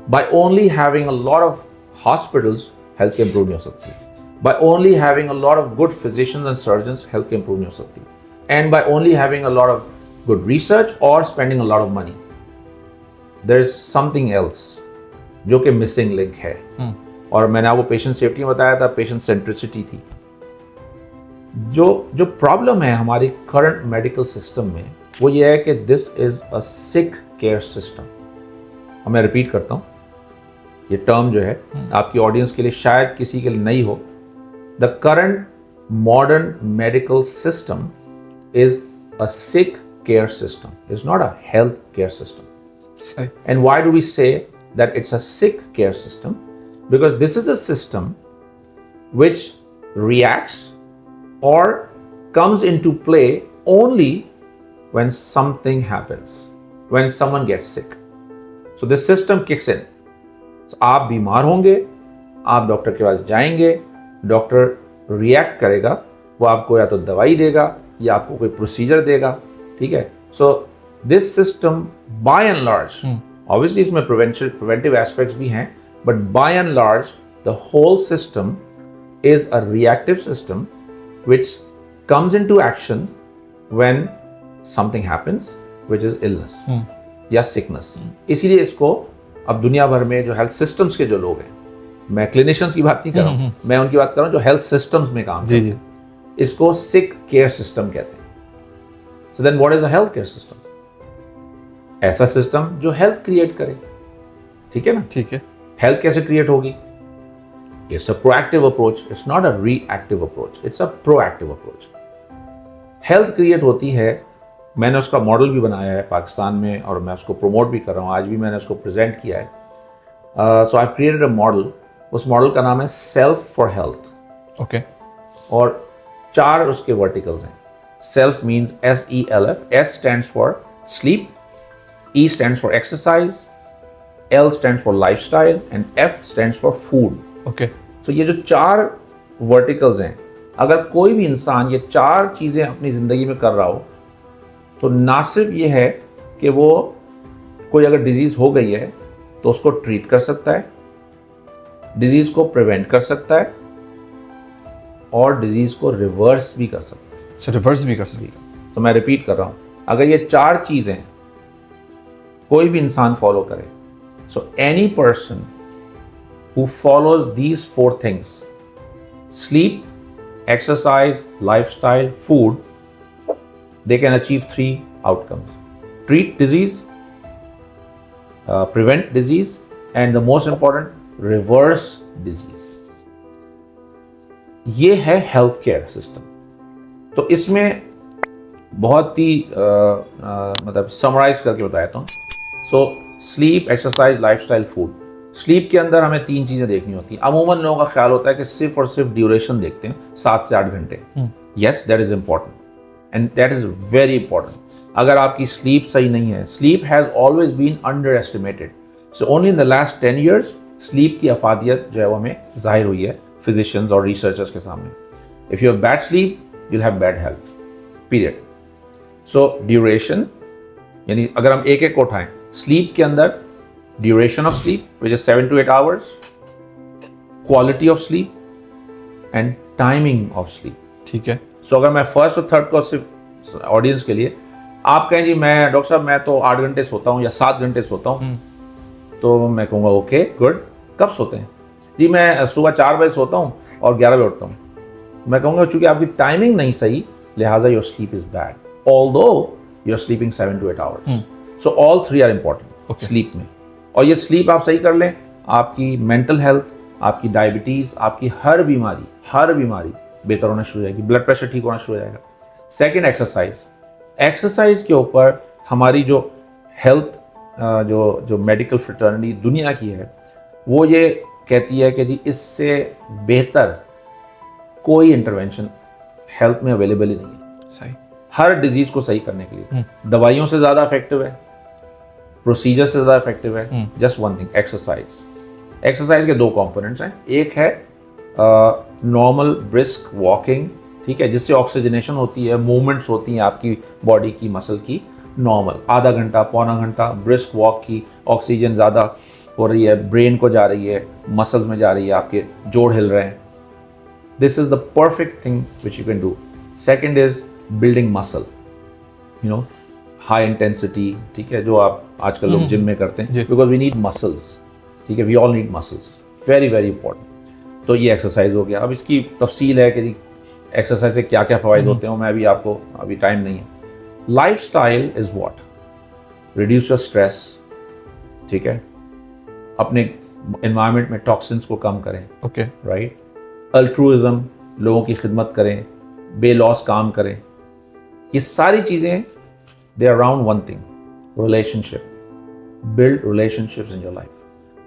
By only having a lot of hospitals, healthcare improve نہیں ہو سکتی. By only having a lot of good physicians and surgeons, healthcare improve نہیں ہو سکتی. And by only having a lot of good research or spending a lot of money, there is something else جو کہ missing link ہے. اور میں نے آپ کو پیشنٹ سیفٹی میں بتایا تھا, پیشنٹ سینٹریسٹی تھی. جو پرابلم ہے ہماری کرنٹ میڈیکل سسٹم میں وہ یہ ہے کہ دس از اے سک کیئر سسٹم. اور میں ریپیٹ کرتا ہوں, یہ ٹرم جو ہے آپ کی آڈینس کے لیے شاید کسی کے لیے نہیں ہو. The current modern medical system is a sick care system. It's not a health care system. And why do we say that it's a sick care system? Because this is a system which reacts or comes into play only when something happens, when someone gets sick. So this system kicks in. So آپ بیمار ہوں گے, آپ doctor کے پاس جائیں گے, doctor react کرے گا, وہ آپ کو یا تو دوائی دے گا یا آپ کو کوئی پروسیجر دے گا, ٹھیک ہے. So this system by and large, obviously اس میں preventive aspects بھی ہیں, but by and large the whole system is a reactive system which comes into action when something happens which is illness یا sickness. اسی لیے اس کو اب دنیا بھر میں جو ہیلتھ سسٹمز کے جو لوگ ہیں, میں کلینیشنز کی بات نہیں کر رہا ہوں, میں ان کی بات کر رہا ہوں جو ہیلتھ سسٹمز میں کام کرتے ہیں, اس کو سک کیئر سسٹم کہتے ہیں. So then what is a health care system? ایسا سسٹم جو ہیلتھ کریٹ کرے, ٹھیک ہے نا. ٹھیک ہے. ہیلتھ کیسے کریٹ ہوگی؟ It's a proactive approach, it's not a reactive approach, it's a proactive approach. Health create ہوتی ہے, میں نے اس کا ماڈل بھی بنایا ہے پاکستان میں اور میں اس کو پروموٹ بھی کر رہا ہوں, آج بھی میں نے اس کو پریزنٹ کیا ہے. So I have created a model, اس ماڈل کا نام ہے سیلف فار ہیلتھ. اوکے. اور 4 اس کے ورٹیکلز ہیں. Self means SELF, S stands for sleep, E stands for exercise, L stands for lifestyle and F stands for food. Okay. سو یہ جو 4 ورٹیکلز ہیں, اگر کوئی بھی انسان یہ 4 چیزیں اپنی زندگی میں کر رہا ہو تو نہ صرف یہ ہے کہ وہ کوئی اگر ڈیزیز ہو گئی ہے تو اس کو ٹریٹ کر سکتا ہے, ڈیزیز کو پریونٹ کر سکتا ہے اور ڈیزیز کو ریورس بھی کر سکتا ہے. اچھا, ریورس بھی کر سکتا ہے. تو میں ریپیٹ کر رہا ہوں, اگر یہ 4 چیزیں کوئی بھی انسان فالو کرے, so any person who follows these 4 things, sleep, exercise, lifestyle, food, they can achieve 3 outcomes: treat disease, prevent disease, and the most important, reverse disease. ये है हेल्थ केयर सिस्टम. तो इसमें बहुत ही मतलब समराइज करके बताता हूँ. So sleep, exercise, lifestyle, food. Sleep के अंदर हमें 3 चीज़ें देखनी होती हैं. अमूमन लोगों का ख्याल होता है कि सिर्फ और सिर्फ ड्यूरेशन देखते हैं, 7 से 8 घंटे. Yes, that is important and that is very important. अगर आपकी स्लीप सही नहीं है, sleep has always been underestimated. So only in the last 10 years sleep की अफादियत जो है वो हमें जाहिर हुई है फिजिशियंस और रिसर्चर्स के सामने. If you have bad sleep, you'll have bad health, period. So duration, यानी अगर हम एक को उठाएं, स्लीप के अंदर duration of sleep which is 7 to 8 hours, quality of sleep and timing of sleep. ठीक है. सो अगर मैं फर्स्ट और थर्ड को सिर्फ ऑडियंस के लिए, आप कहें जी मैं डॉक्टर साहब मैं तो 8 घंटे सोता हूँ या 7 घंटे सोता हूँ, तो मैं कहूँगा ओके गुड. कब सोते हैं? जी मैं सुबह 4 बजे सोता हूँ और 11 बजे उठता हूँ. मैं कहूँगा चूंकि आपकी टाइमिंग नहीं सही, लिहाजा your sleep is bad, although you are sleeping 7 to 8 hours. So all 3 are important sleep में. और ये स्लीप आप सही कर लें, आपकी मेंटल हेल्थ, आपकी डायबिटीज़, आपकी हर बीमारी बेहतर होना शुरू हो जाएगी, ब्लड प्रेशर ठीक होना शुरू हो जाएगा. सेकेंड, एक्सरसाइज के ऊपर हमारी जो हेल्थ जो मेडिकल फ्रेटर्निटी दुनिया की है, वो ये कहती है कि जी इससे बेहतर कोई इंटरवेंशन हेल्थ में अवेलेबल ही नहीं है. सही. हर डिजीज को सही करने के लिए दवाइयों से ज़्यादा इफेक्टिव है, प्रोसीजर से ज़्यादा इफेक्टिव है just one thing, exercise. Exercise के 2 कंपोनेंट्स हैं. एक है नॉर्मल ब्रिस्क वॉकिंग, ठीक है, जिससे ऑक्सीजनेशन होती है, मूवमेंट्स होती हैं आपकी बॉडी की, मसल की. नॉर्मल आधा घंटा, पौना घंटा ब्रिस्क वॉक की, ऑक्सीजन ज़्यादा हो रही है, ब्रेन को जा रही है, मसल्स में जा रही है, आपके जोड़ हिल रहे हैं. This is the perfect thing which you can do. Second is building muscle, you know, high intensity, ठीक है, जो आप आजकल लोग जिम में करते हैं, because we need muscles, ठीक है, we all need muscles, very very important. तो ये एक्सरसाइज हो गया. अब इसकी तफसील है कि जी एक्सरसाइज से क्या क्या फ़वाइद होते हैं, मैं अभी टाइम नहीं है. Lifestyle is what? Reduce your stress, ठीक है, अपने एनवायरनमेंट में टॉक्सिन्स को कम करें, ओके, राइट. अल्ट्रुइज्म, लोगों की खिदमत करें, बेलॉस काम करें. ये सारी चीज़ें they are around one thing, relationship. Build relationships in your life.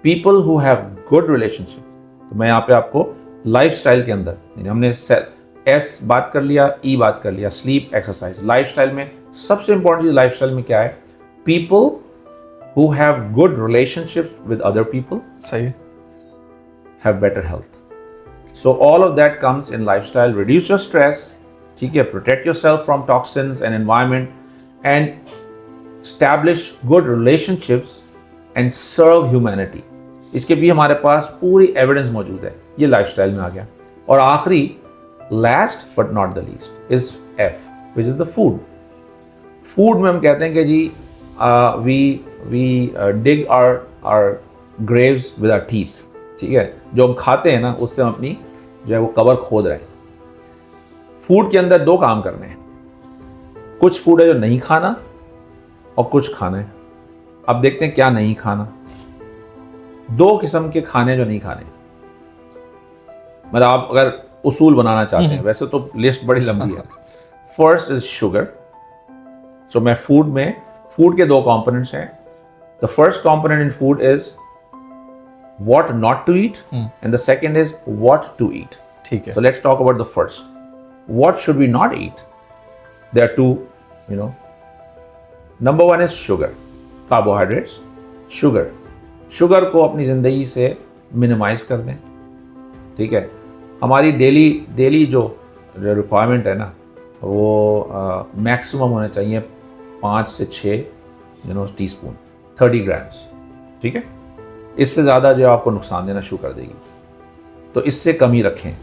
People who have good relationship. तो मैं यहाँ पे आपको लाइफस्टाइल के अंदर, हमने एस बात कर लिया, ई बात कर लिया, स्लीप, एक्सरसाइज. लाइफस्टाइल में सबसे इंपॉर्टेंट चीज़ लाइफस्टाइल में क्या है? People who have good relationships with other people, सही, have better health. So all of that comes in lifestyle. Reduce your stress, ठीक है, protect yourself from toxins and environment, and establish good relationships and serve humanity. इसके भी हमारे पास पूरी evidence मौजूद है. ये लाइफस्टाइल में आ गया. और आखिरी, last but not the least, is F, which is the food. Food में हम कहते हैं कि जी we dig our graves with our teeth. ठीक है, जो हम खाते हैं ना, उससे हम अपनी जो है वो कबर खोद रहे हैं. फूड के अंदर 2 काम करने हैं. कुछ फूड है जो नहीं खाना और कुछ खाना है. अब देखते हैं क्या नहीं खाना. 2 किस्म के खाने जो नहीं खाने, मतलब आप अगर उसूल बनाना चाहते हैं, वैसे तो लिस्ट बड़ी लंबी है. First is sugar. सो मैं फूड के 2 कंपोनेंट्स हैं. The first component in food is what not to eat, and the second is what to eat. ठीक है. So let's talk about the first. What should we not eat? There are 2, you know. Number 1 is sugar, carbohydrates. Sugar को अपनी ज़िंदगी से minimise कर दें, ठीक है. हमारी डेली जो रिक्वायरमेंट है ना, वो मैक्सिमम होने चाहिए 5 से 6 टीस्पून, 30 grams, ठीक है. इससे ज़्यादा जो आपको नुकसान देना शुरू कर देगी, तो इससे कमी रखें.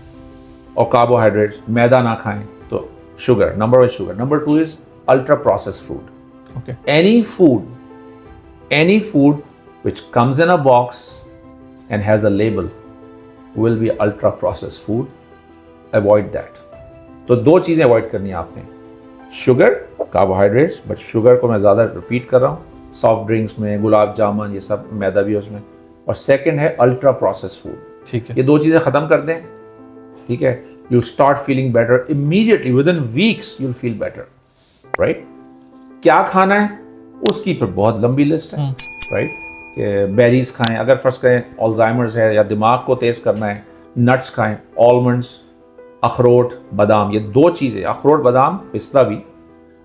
और कार्बोहाइड्रेट्स, मैदा ना खाएं. तो sugar, number 1 sugar. Number 2 is ultra processed food. Okay. Any food which comes in a box and has a label will be ultra processed food. Avoid that. तो दो चीज़ें अवॉइड करनी है आपने, शुगर, कार्बोहाइड्रेट्स, बट शुगर को मैं ज़्यादा repeat कर रहा हूँ, सॉफ्ट ड्रिंक्स में गुलाब जामुन ये सब मैदा भी है उसमें, और सेकंड है अल्ट्रा प्रोसेस फूड। ठीक है, ये दो चीज़ें ख़त्म कर दें, ठीक है, you'll start feeling better immediately, within weeks you'll feel better, right? क्या खाना है उसकी फिर बहुत लंबी लिस्ट है, राइट, कि बेरीज खाएं, अगर फर्स्ट करें अल्जाइमर्स है या दिमाग को तेज़ करना है, नट्स खाएं, आलमंड्स, अखरोट, बादाम, ये दो चीज़ें, अखरोट, बादाम, पिस्ता भी,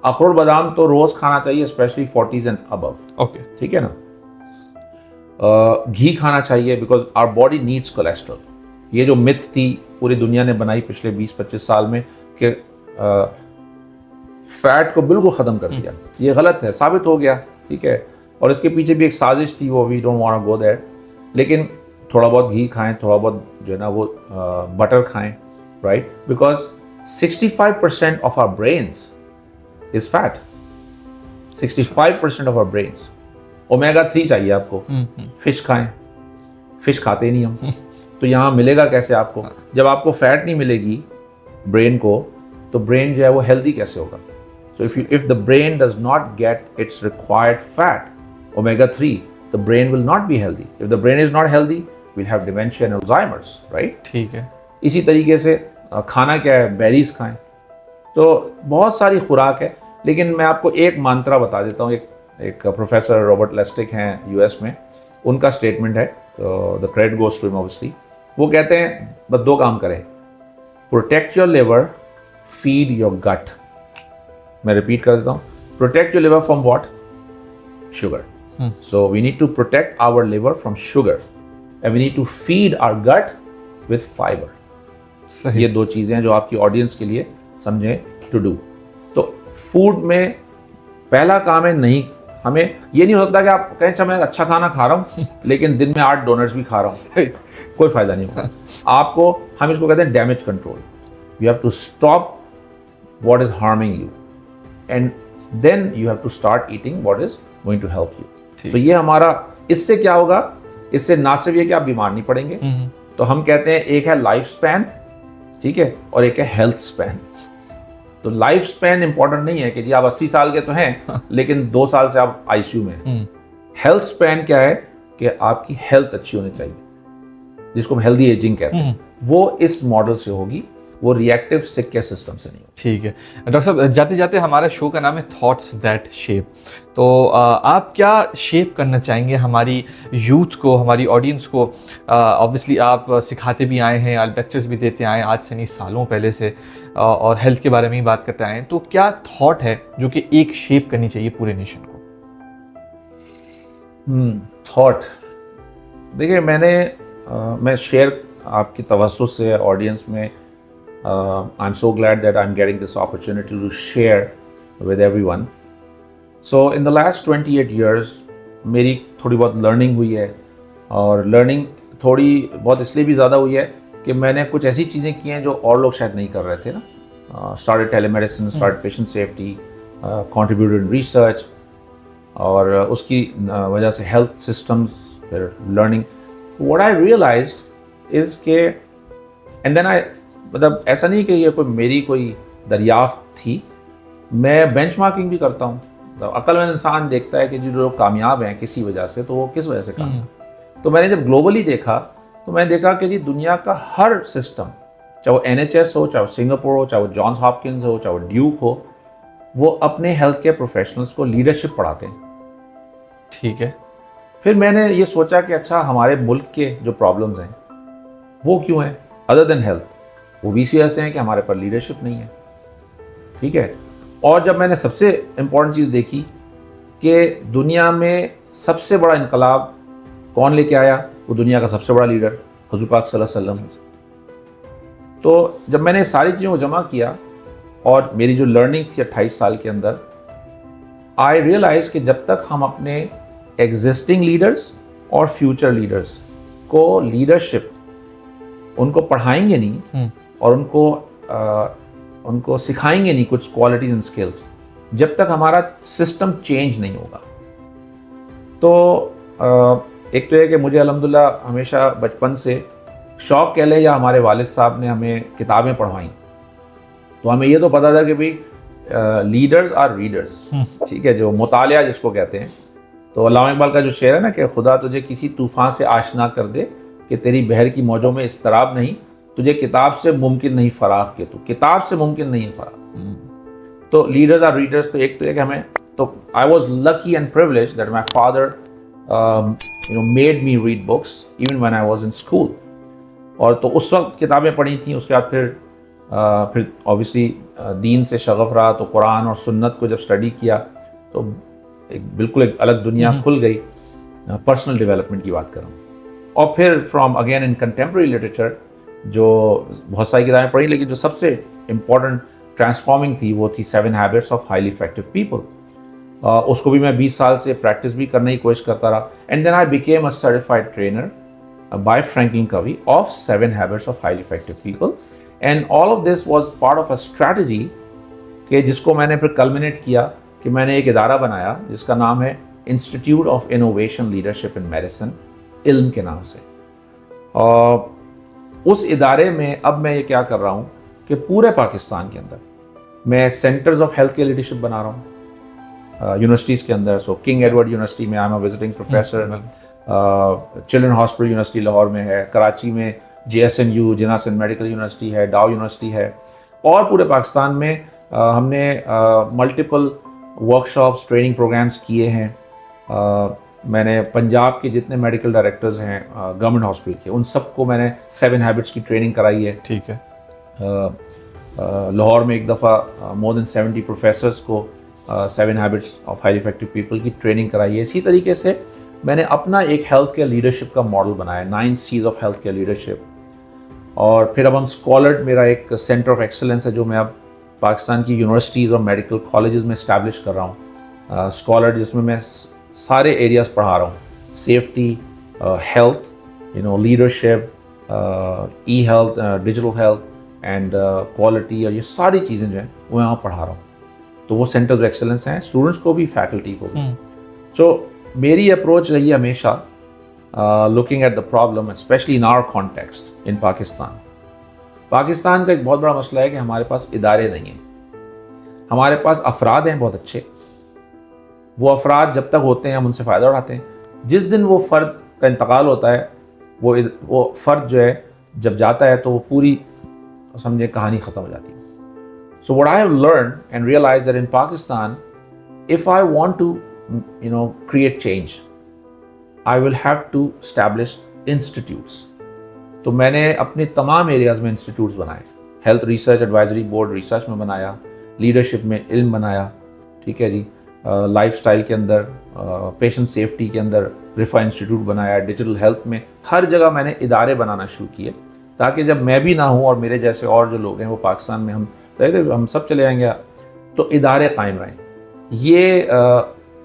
अखरोट बादाम तो रोज़ खाना चाहिए, specially 40s and above, okay, ठीक है ना। घी खाना चाहिए because our body needs cholesterol. ये जो मिथ थी पूरी दुनिया ने बनाई पिछले 20-25 साल में कि फैट को बिल्कुल ख़त्म कर दिया, ये गलत है, साबित हो गया, ठीक है। और इसके पीछे भी एक साजिश थी, वो we don't want to go there, लेकिन थोड़ा बहुत घी खाएं, थोड़ा बहुत जो है ना वो बटर खाएं, right, because 65% of our brains is fat, 65% of our brains. Omega 3 चाहिए आपको, फिश खाएं, फिश खाते ही नहीं हम, तो यहाँ मिलेगा कैसे आपको? जब आपको फैट नहीं मिलेगी ब्रेन को, तो ब्रेन जो है वो हेल्दी कैसे होगा? So if the brain does not gate it's required fat omega 3, the brain will not be healthy. If the brain is not healthy, will have dementia and Alzheimer's, right. ठीक है, इसी तरीके से खाना क्या है, बेरीज खाएं, तो बहुत सारी खुराक है। लेकिन मैं आपको एक मंत्रा बता देता हूँ, एक प्रोफेसर रॉबर्ट लेस्टिक हैं यूएस में, उनका स्टेटमेंट है, तो the credit goes to him obviously. वो कहते हैं बस दो काम करें, protect your liver, feed your gut. मैं रिपीट कर देता हूँ, protect your liver from what? Sugar. So we need to protect our liver from sugar and we need to feed our gut with fibre. ये दो चीज़ें हैं जो आपकी ऑडियंस के लिए समझें टू डू। तो फूड में पहला काम है, नहीं, हमें ये नहीं होता कि आप कहें अच्छा मैं अच्छा खाना खा रहा हूँ लेकिन दिन में 8 डोनट्स भी खा रहा हूँ, कोई फायदा नहीं होगा आपको। हम इसको कहते हैं damage control. You have to stop what is harming you and then you have to start eating what is going to help you. तो ये हमारा, इससे क्या होगा, इससे ना सिर्फ ये कि आप बीमार नहीं पड़ेंगे, तो हम कहते हैं एक है लाइफ स्पैन, ठीक है, और एक है हेल्थ स्पैन। तो लाइफ स्पैन इंपॉर्टेंट नहीं है कि जी आप 80 साल के तो हैं लेकिन 2 साल से आप आईसीयू में हैं। हेल्थ स्पैन क्या है कि आपकी हेल्थ अच्छी होनी चाहिए, जिसको हम हेल्दी एजिंग कहते हैं, वो इस मॉडल से होगी, वो रिएक्टिव सिक केयर सिस्टम से नहीं होगी। ठीक है डॉक्टर साहब, जाते जाते हमारा शो का नाम है थॉट्स दैट शेप, तो आप क्या शेप करना चाहेंगे हमारी यूथ को, हमारी ऑडियंस को? ऑब्वियसली आप सिखाते भी आए हैं, आप लेक्चर्स भी देते आए आज से नहीं सालों पहले से, और हेल्थ के बारे में ही बात करते आए हैं, तो क्या थॉट है जो कि एक शेप करनी चाहिए पूरे नेशन को? थॉट, देखिए मैं शेयर आपकी तवज्जो से ऑडियंस में, I am so glad that I am getting this opportunity to share with everyone. So in the last 28 years मेरी थोड़ी बहुत लर्निंग हुई है, और लर्निंग थोड़ी बहुत इसलिए भी ज़्यादा हुई है कि मैंने कुछ ऐसी चीज़ें की हैं जो और लोग शायद नहीं कर रहे थे ना। Started telemedicine, started patient safety, contributed in research, और उसकी वजह से हेल्थ सिस्टम्स, फिर learning. What I realised is के एंड देन आई, मतलब ऐसा नहीं कि ये मेरी कोई दरियाफ्त थी, मैं बेंचमार्किंग भी करता हूँ। तो अक्लमंद इंसान देखता है कि जो लोग कामयाब हैं किसी वजह से, तो वो किस वजह से कामयाब। तो मैंने जब ग्लोबली देखा तो मैंने देखा कि जी दुनिया का हर सिस्टम, चाहे वो NHS हो, चाहे वो सिंगापुर हो, चाहे वो जॉन्स हॉपकिंस हो, चाहे वो ड्यूक हो, वो अपने हेल्थ केयर प्रोफेशनल्स को लीडरशिप पढ़ाते हैं। ठीक है, फिर मैंने ये सोचा कि अच्छा हमारे मुल्क के जो प्रॉब्लम्स हैं वो क्यों हैं अदर देन हेल्थ, वो भी इसी वजह से हैं कि हमारे पर लीडरशिप नहीं है, ठीक है। और जब मैंने सबसे इम्पॉर्टेंट चीज़ देखी कि दुनिया में सबसे बड़ा इनकलाब कौन लेके आया, वो दुनिया का सबसे बड़ा लीडर हुज़ूर पाक सल्लल्लाहु अलैहि वसल्लम। तो जब मैंने सारी चीज़ों को जमा किया और मेरी जो लर्निंग थी 28 साल के अंदर, आई रियलाइज कि जब तक हम अपने एग्जिस्टिंग लीडर्स और फ्यूचर लीडर्स को लीडरशिप उनको पढ़ाएंगे नहीं और उनको सिखाएंगे नहीं कुछ क्वालिटीज एंड स्किल्स, जब तक हमारा सिस्टम चेंज नहीं होगा। तो एक तो है कि मुझे अल्हम्दुलिल्लाह हमेशा बचपन से शौक़ कह ले या हमारे वालिद साहब ने हमें किताबें पढ़वाई, तो हमें ये तो पता था कि भाई लीडर्स आर रीडर्स, ठीक है, जो मुतालिया जिसको कहते हैं। तो अल्लामा इकबाल का जो शेर है ना कि खुदा तुझे किसी तूफान से आशना कर दे कि तेरी बहर की मौजों में इस्तराब नहीं, तुझे किताब से मुमकिन नहीं फराग के तू किताब से मुमकिन नहीं फराग। तो लीडर्स आर रीडर्स, तो एक कि हमें, तो I was lucky and privilege that my father made me read books even when I was in school. और तो उस वक्त किताबें पढ़ी थी, उसके बाद फिर ऑब्वियसली दीन से शगफ रहा, तो कुरान और सुन्नत को जब स्टडी किया तो बिल्कुल एक अलग दुनिया खुल गई। पर्सनल डेवलपमेंट की बात कर रहा हूँ। और फिर from again in contemporary literature जो बहुत सारी किताबें पढ़ी, लेकिन जो सबसे इम्पोर्टेंट ट्रांसफॉर्मिंग थी वो थी 7 habits of highly effective people. उसको भी मैं 20 साल से प्रैक्टिस भी करने की कोशिश करता रहा। And then I became a certified trainer by Franklin Covey of 7 habits of highly effective people, and all of this was part of a strategy कि जिसको मैंने फिर कल्मिनेट किया कि मैंने एक इदारा बनाया जिसका नाम है institute of innovation leadership in medicine, इल्म के नाम से। और उस इदारे में अब मैं ये क्या कर रहा हूँ कि पूरे पाकिस्तान के अंदर मैं centres of health care leadership बना रहा हूँ यूनिवर्सिटीज़ के अंदर। सो किंग एडवर्ड यूनिवर्सिटी में I am a visiting professor, children hospital university Lahore में है, कराची में JSNU जिन्ना सिंध मेडिकल यूनिवर्सिटी है, डाउ यूनिवर्सिटी है, और पूरे पाकिस्तान में हमने मल्टीपल वर्कशॉप्स ट्रेनिंग प्रोग्राम्स किए हैं। मैंने पंजाब के जितने मेडिकल डायरेक्टर्स हैं गवर्नमेंट हॉस्पिटल के, उन सबको मैंने 7 हैबिट्स की ट्रेनिंग कराई है। ठीक है। लाहौर में एक दफ़ा मोर देन 70 प्रोफेसर्स को 7 habits of highly effective people की ट्रेनिंग कराई है। इसी तरीके से मैंने अपना एक हेल्थ केयर लीडरशिप का मॉडल बनाया, 9 C's of health care leadership. और फिर अब हम स्कॉलर्ड, मेरा एक सेंटर ऑफ एक्सेलेंस है जो मैं अब पाकिस्तान की यूनिवर्सिटीज़ और मेडिकल कॉलेजेस में इस्टेब्लिश कर रहा हूँ। स्कॉलर्ड जिसमें मैं सारे एरियाज़ पढ़ा रहा हूँ, safety, health, leadership, E health, digital health and quality, और ये सारी चीज़ें जो हैं वो यहाँ पढ़ा रहा हूँ। तो वो सेंटर्स ऑफ एक्सेलेंस हैं स्टूडेंट्स को भी, फैकल्टी को भी। सो मेरी अप्रोच रही है हमेशा looking at the problem especially in our context in Pakistan. Pakistan का एक बहुत बड़ा मसला है कि हमारे पास इदारे नहीं हैं। हमारे पास अफराद हैं बहुत अच्छे, वो अफराद जब तक होते हैं हम उनसे फ़ायदा उठाते हैं। जिस दिन वो फ़र्द का इंतकाल होता है, वो फ़र्द जो है जब जाता है तो वो पूरी समझे कहानी ख़त्म हो जाती है। So what I have learn and realise that in Pakistan if I want to create change, I will have to establish institutes. तो मैंने अपने तमाम एरियाज़ में इंस्टीट्यूट्स बनाए। Health research advisory board research में बनाया, लीडरशिप में इल्म बनाया, ठीक है जी, लाइफस्टाइल के अंदर, पेशेंट सेफ्टी के अंदर रिफा इंस्टीट्यूट बनाया, डिजिटल हेल्थ में, हर जगह मैंने इदारे बनाना शुरू किए ताकि जब मैं भी ना हूँ और मेरे जैसे और जो लोग हैं वो पाकिस्तान में हम सब चले जाएंगे तो इदारे कायम रहें। ये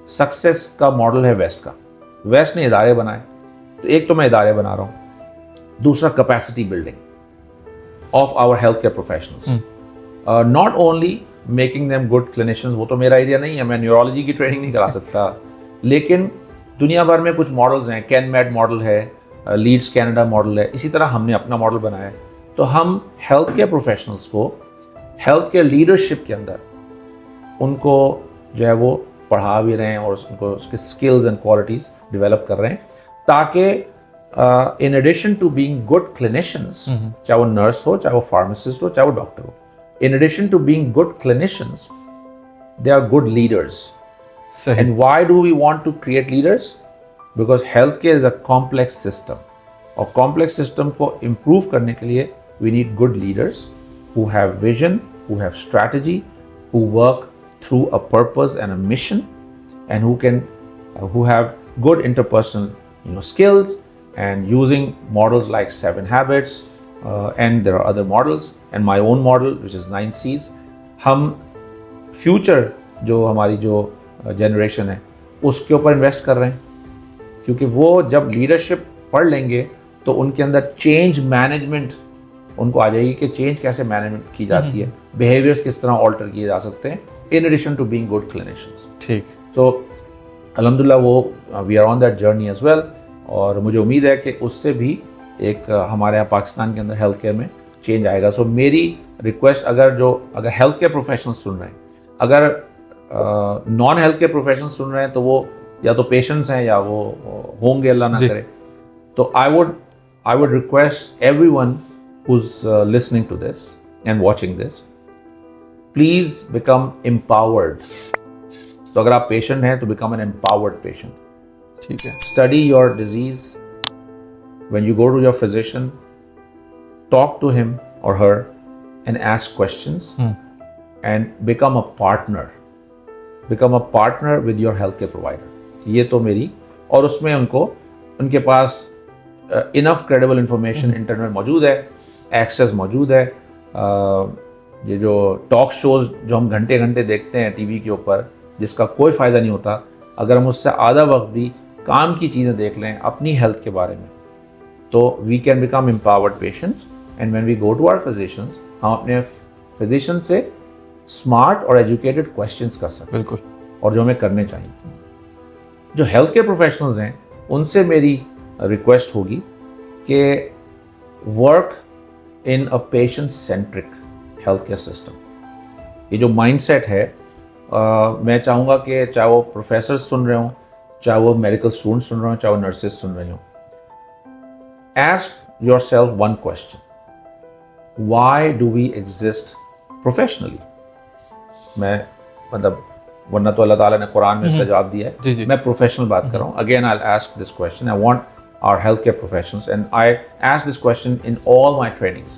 सक्सेस का मॉडल है वेस्ट का। वेस्ट ने इदारे बनाए, तो एक तो मैं इदारे बना रहा हूँ, दूसरा capacity building of our health care professionals, not only making them good clinicians, वो तो मेरा एरिया नहीं है, मैं न्यूरोलॉजी की ट्रेनिंग नहीं करा सकता, लेकिन दुनिया भर में कुछ मॉडल्स हैं, कैनमेड मॉडल है, लीड्स कनाडा मॉडल है, इसी तरह हमने अपना मॉडल बनाया है। तो हम हेल्थ केयर प्रोफेशनल्स को हेल्थ केयर लीडरशिप के अंदर उनको जो है वो पढ़ा भी रहे हैं और उनको उसके स्किल्स एंड क्वालिटीज़ डेवलप कर रहे हैं ताकि in addition to being good clinicians, चाहे वो नर्स हो, चाहे वो फार्मासिस्ट हो, चाहे वो डॉक्टर हो, in addition to being good clinicians, they are good leaders. And why do we want to create leaders? Because healthcare is a complex system. और complex system को improve करने के लिए we need good leaders who have vision, who have strategy, who work through a purpose and a mission, and who have good interpersonal skills, and using models like 7 habits, and there are other models, and my own model which is 9 C's. हम future जो हमारी जो generation है उसके ऊपर invest कर रहे हैं, क्योंकि वो जब leadership पढ़ लेंगे तो उनके अंदर change management उनको आ जाएगी कि change कैसे management की जाती है, behaviors किस तरह alter किए जा सकते हैं, in addition to being good clinicians. ठीक। तो अल्हम्दुलिल्लाह वो we are on that journey as well, और मुझे उम्मीद है कि उससे भी एक हमारे यहाँ पाकिस्तान के अंदर हेल्थ केयर में चेंज आएगा. सो मेरी रिक्वेस्ट, अगर हेल्थ केयर प्रोफेशनल सुन रहे हैं, अगर नॉन हेल्थ केयर प्रोफेशनल सुन रहे हैं, तो वो या तो पेशेंट्स हैं या वो होंगे, अल्लाह ना करे. तो I would request everyone who's listening to this and watching this, please become empowered. तो अगर आप पेशेंट हैं तो become an empowered patient. ठीक है. Study your disease. When you go to your physician, talk to him or her and ask questions and become a partner. Become a partner with your healthcare provider. ये तो मेरी, और उसमें उनके पास enough credible information internet मौजूद है, access मौजूद है. ये जो टॉक शोज जो हम घंटे घंटे देखते हैं टीवी के ऊपर, जिसका कोई फ़ायदा नहीं होता, अगर हम उससे आधा वक्त भी काम की चीज़ें देख लें अपनी हेल्थ के बारे में, तो we can become empowered patients. And when we go to our physicians, हम अपने फिजिशियन से स्मार्ट और एजुकेटेड क्वेश्चंस कर सकते हैं. बिल्कुल. और जो हमें करने चाहिए. जो हेल्थ केयर प्रोफेशनल्स हैं, उनसे मेरी रिक्वेस्ट होगी कि work in a patient centric health care system. ये जो माइंडसेट है, मैं चाहूँगा कि चाहे वो प्रोफेसर सुन रहे हों, चाहे वो मेडिकल स्टूडेंट सुन रहे हों, चाहे वो नर्सेज सुन रहे हों, ask yourself one question: why do we exist professionally? मैं मतलब, वरना तो अल्लाह ताला ने कुरान में इसका जवाब दिया है. जी. मैं प्रोफेशनल बात कर रहा हूँ. Again I will ask this question. I want our healthcare professionals, and I ask this question in all my trainings.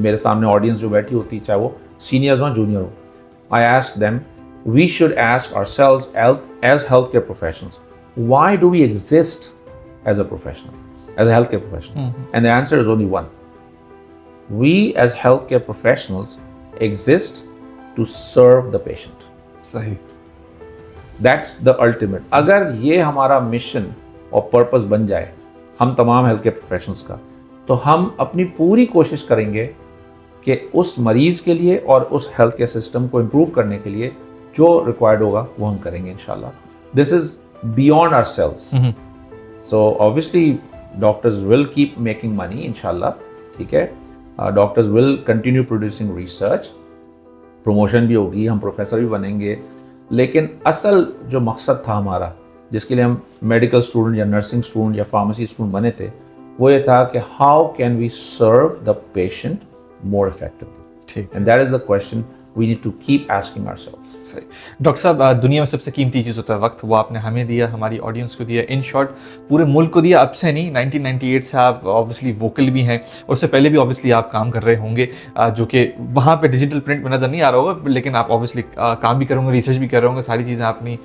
मेरे सामने ऑडियंस जो बैठी होती है, चाहे वो सीनियर्स हो जूनियर हो, I ask them, we should ask ourselves as healthcare professionals, why do we exist as a professional, as a healthcare professional? And the answer is only one. We as healthcare professionals exist to serve the patient. सही. That's the ultimate. अगर ये हमारा mission और purpose बन जाए हम तमाम health care professionals का, तो हम अपनी पूरी कोशिश करेंगे कि उस मरीज़ के लिए और उस हेल्थ केयर सिस्टम को इम्प्रूव करने के लिए जो रिक्वायर्ड होगा वो हम करेंगे इंशाल्लाह. This is beyond ourselves. So obviously doctors will keep making money इंशाल्लाह. ठीक है. Doctors will continue producing research, promotion भी होगी, हम प्रोफेसर भी बनेंगे. लेकिन असल जो मकसद था हमारा, जिसके लिए हम मेडिकल स्टूडेंट या नर्सिंग स्टूडेंट या फार्मेसी स्टूडेंट बने थे, वो ये था कि how can we serve the patient more effectively. ठीक. And that is the question we need to keep asking ourselves. सही. डॉक्टर साहब, दुनिया में सबसे कीमती चीज़ होता है वक्त. वो आपने हमें दिया, हमारी ऑडियंस को दिया, इन शॉर्ट पूरे मुल्क को दिया. अब से नहीं, 1998 से आप ऑब्वियसली वोकल भी हैं, और उससे पहले भी ऑब्वियसली आप काम कर रहे होंगे, जो कि वहाँ पे डिजिटल प्रिंट में नज़र नहीं आ रहा होगा, लेकिन आप ऑब्वियसली काम भी कर रहे होंगे, रिसर्च भी कर रहे होंगे, सारी चीज़ें आपने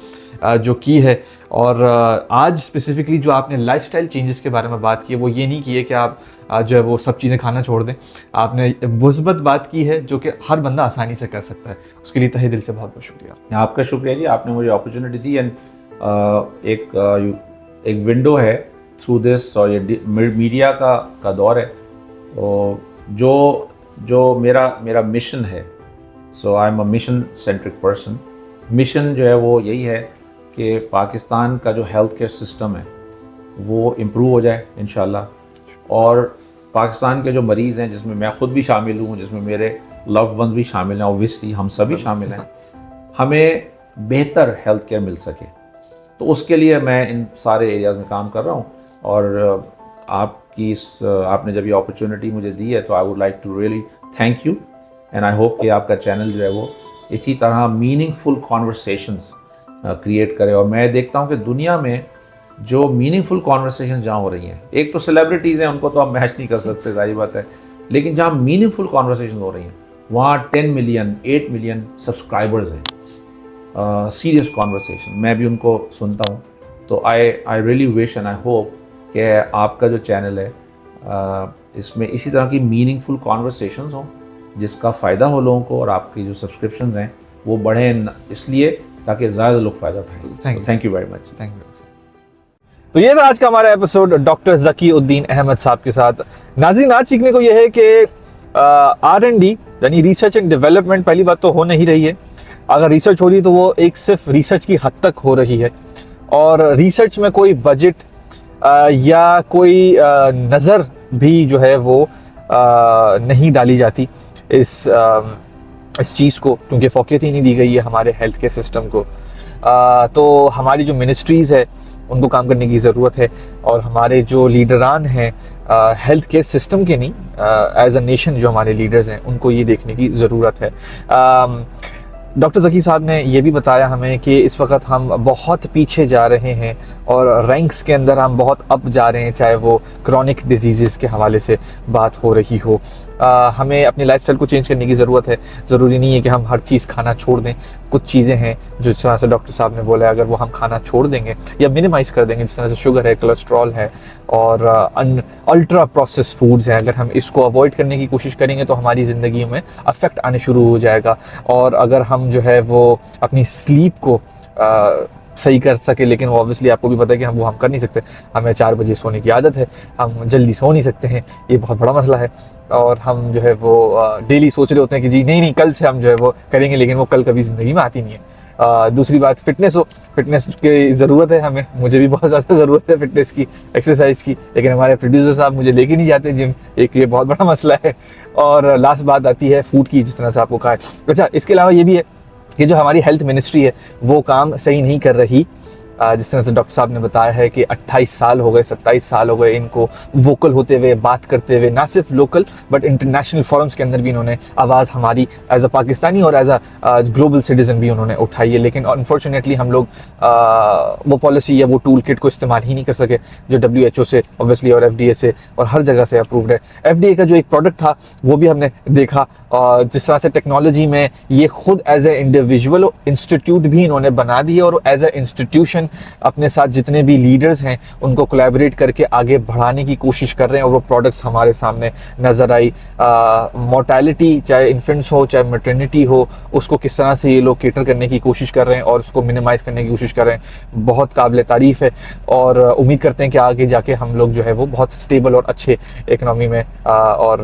जो की है. और आज स्पेसिफिकली जो आपने लाइफस्टाइल चेंजेस के बारे में बात की है, वो ये नहीं की है कि आप जो है वो सब चीज़ें खाना छोड़ दें. आपने मुस्बत बात की है जो कि हर बंदा आसानी से कर सकता है. उसके लिए तहे दिल से बहुत बहुत शुक्रिया. आपका शुक्रिया जी, आपने मुझे अपॉर्चुनिटी दी. एंड एक विंडो है थ्रू दिस, और ये मीडिया का दौर है. तो जो मेरा मिशन है, so I am a mission centric person. Mission जो है वो यही है कि पाकिस्तान का जो हेल्थ केयर सिस्टम है वो इम्प्रूव हो जाए इंशाल्लाह, और पाकिस्तान के जो मरीज़ हैं, जिसमें मैं ख़ुद भी शामिल हूँ, जिसमें मेरे लव्ड वंस भी शामिल हैं, ऑब्वियसली हम सभी शामिल हैं, हमें बेहतर हेल्थ केयर मिल सके. तो उसके लिए मैं इन सारे एरियाज़ में काम कर रहा हूँ. और आपने जब ये अपॉर्चुनिटी मुझे दी है, तो I would like to really thank you. And I hope कि आपका चैनल जो है वो इसी तरह मीनिंगफुल कॉन्वर्सेशंस क्रिएट करे. और मैं देखता हूँ कि दुनिया में जो मीनिंगफुल कॉन्वर्सेशन जहाँ हो रही हैं, एक तो सेलिब्रिटीज़ हैं, उनको तो आप मैच नहीं कर सकते, जाहिर बात है, लेकिन जहाँ मीनिंगफुल कॉन्वर्सेशन हो रही हैं, वहाँ 10 मिलियन 8 मिलियन सब्सक्राइबर्स हैं. सीरियस कॉन्वर्सेशन मैं भी उनको सुनता हूँ. तो I really wish and I hope कि आपका जो चैनल है, इसमें इसी तरह की मीनिंगफुल कॉन्वर्सेशंस हों, जिसका फ़ायदा हो लोगों को, और आपकी जो सब्सक्रिप्शंस हैं वो बढ़ें, इसलिए ताकि ज़्यादा लोग फ़ायदा उठाएं. Thank you very much. Thank you. तो ये था आज का हमारा एपिसोड डॉक्टर ज़की उद्दीन अहमद साहब के साथ. नाज़रीन, आज सीखने को यह है कि R&D यानी रिसर्च एंड डेवलपमेंट पहली बात तो हो नहीं रही है. अगर रिसर्च हो रही है तो वो एक सिर्फ रिसर्च की हद तक हो रही है, और रिसर्च में कोई बजट या कोई नज़र भी जो है वो نہیں ڈالی جاتی اس چیز کو، کیونکہ فوقیت ہی نہیں دی گئی ہے ہمارے ہیلتھ کیئر سسٹم کو. تو ہماری جو منسٹریز ہے ان کو کام کرنے کی ضرورت ہے، اور ہمارے جو لیڈران ہیں ہیلتھ کیئر سسٹم کے نہیں، ایز اے نیشن جو ہمارے لیڈرز ہیں ان کو یہ دیکھنے کی ضرورت ہے. ڈاکٹر ذکی صاحب نے یہ بھی بتایا ہمیں کہ اس وقت ہم بہت پیچھے جا رہے ہیں اور رینکس کے اندر ہم بہت اپ جا رہے ہیں، چاہے وہ کرونک ڈیزیزز کے حوالے سے بات ہو رہی ہو. ہمیں اپنی لائف سٹائل کو چینج کرنے کی ضرورت ہے. ضروری نہیں ہے کہ ہم ہر چیز کھانا چھوڑ دیں. کچھ چیزیں ہیں جو جس طرح سے ڈاکٹر صاحب نے بولا ہے، اگر وہ ہم کھانا چھوڑ دیں گے یا منیمائز کر دیں گے، جس طرح سے شوگر ہے، کولیسٹرول ہے اور الٹرا پروسیس فوڈز ہیں، اگر ہم اس کو اوائڈ کرنے کی کوشش کریں گے تو ہماری زندگی میں افیکٹ آنے شروع ہو جائے گا. اور اگر ہم جو ہے وہ اپنی سلیپ کو صحیح کر سکے، لیکن وہ اوبویسلی آپ کو بھی پتہ ہے کہ ہم کر نہیں سکتے. ہمیں 4 بجے سونے کی عادت ہے، ہم جلدی سو نہیں سکتے ہیں، یہ بہت بڑا مسئلہ ہے. اور ہم جو ہے وہ ڈیلی سوچ رہے ہوتے ہیں کہ جی نہیں کل سے ہم جو ہے وہ کریں گے، لیکن وہ کل کبھی زندگی میں آتی نہیں ہے. دوسری بات فٹنس کی ضرورت ہے ہمیں، مجھے بھی بہت زیادہ ضرورت ہے فٹنس کی، ایکسرسائز کی، لیکن ہمارے پروڈیوسر صاحب مجھے لے کے نہیں جاتے جم، ایک یہ بہت بڑا مسئلہ ہے. اور لاسٹ بات آتی ہے فوڈ کی، جس طرح سے آپ کو کہا ہے. اچھا، اس کے علاوہ یہ بھی ہے کہ جو ہماری ہیلتھ منسٹری ہے وہ کام صحیح نہیں کر رہی. جس طرح سے ڈاکٹر صاحب نے بتایا ہے کہ 28 سال ہو گئے 27 سال ہو گئے ان کو ووکل ہوتے ہوئے، بات کرتے ہوئے، نہ صرف لوکل بٹ انٹرنیشنل فورمز کے اندر بھی انہوں نے آواز ہماری ایز اے پاکستانی اور ایز اے گلوبل سٹیزن بھی انہوں نے اٹھائی ہے. لیکن انفارچونیٹلی ہم لوگ وہ پالیسی یا وہ ٹول کٹ کو استعمال ہی نہیں کر سکے جو WHO سے اوبویسلی اور FDA سے اور ہر جگہ سے اپرووڈ ہے. FDA کا جو ایک پروڈکٹ تھا وہ بھی ہم نے دیکھا، جس طرح سے ٹیکنالوجی میں یہ خود ایز اے انڈیویژول انسٹیٹیوٹ بھی انہوں نے بنا دی اور ایز اے انسٹیٹیوشن اپنے ساتھ جتنے بھی لیڈرز ہیں ان کو کولیبریٹ کر کے آگے بڑھانے کی کوشش کر رہے ہیں. اور وہ پروڈکٹس ہمارے سامنے نظر آئی. مورٹیلٹی چاہے انفنٹس ہو چاہے میٹرنٹی ہو، اس کو کس طرح سے یہ لوگ کیٹر کرنے کی کوشش کر رہے ہیں اور اس کو منیمائز کرنے کی کوشش کر رہے ہیں، بہت قابل تعریف ہے. اور امید کرتے ہیں کہ آگے جا کے ہم لوگ جو ہے وہ بہت اسٹیبل اور اچھے اکنامی میں اور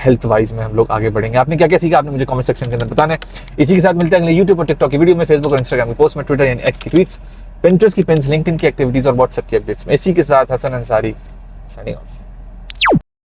ہیلتھ وائز میں ہم لوگ آگے بڑھیں گے. آپ نے کیا سیکھا آپ نے مجھے کامنٹ سیکشن کے اندر بتانا ہے. اسی کے ساتھ ملتے ہیں اگلے یوٹیوب اور ٹک ٹاک کی ویڈیو میں، فیس بک اور انسٹاگرام کی پوسٹ میں، ٹویٹر یعنی ایکس کی ٹویٹس، پنٹرسٹ کی پنس، لنکڈ ان کی ایکٹیویٹیز اور واٹس ایپ کی اپڈیٹس میں. اسی کے ساتھ حسن انصاری سائننگ آف.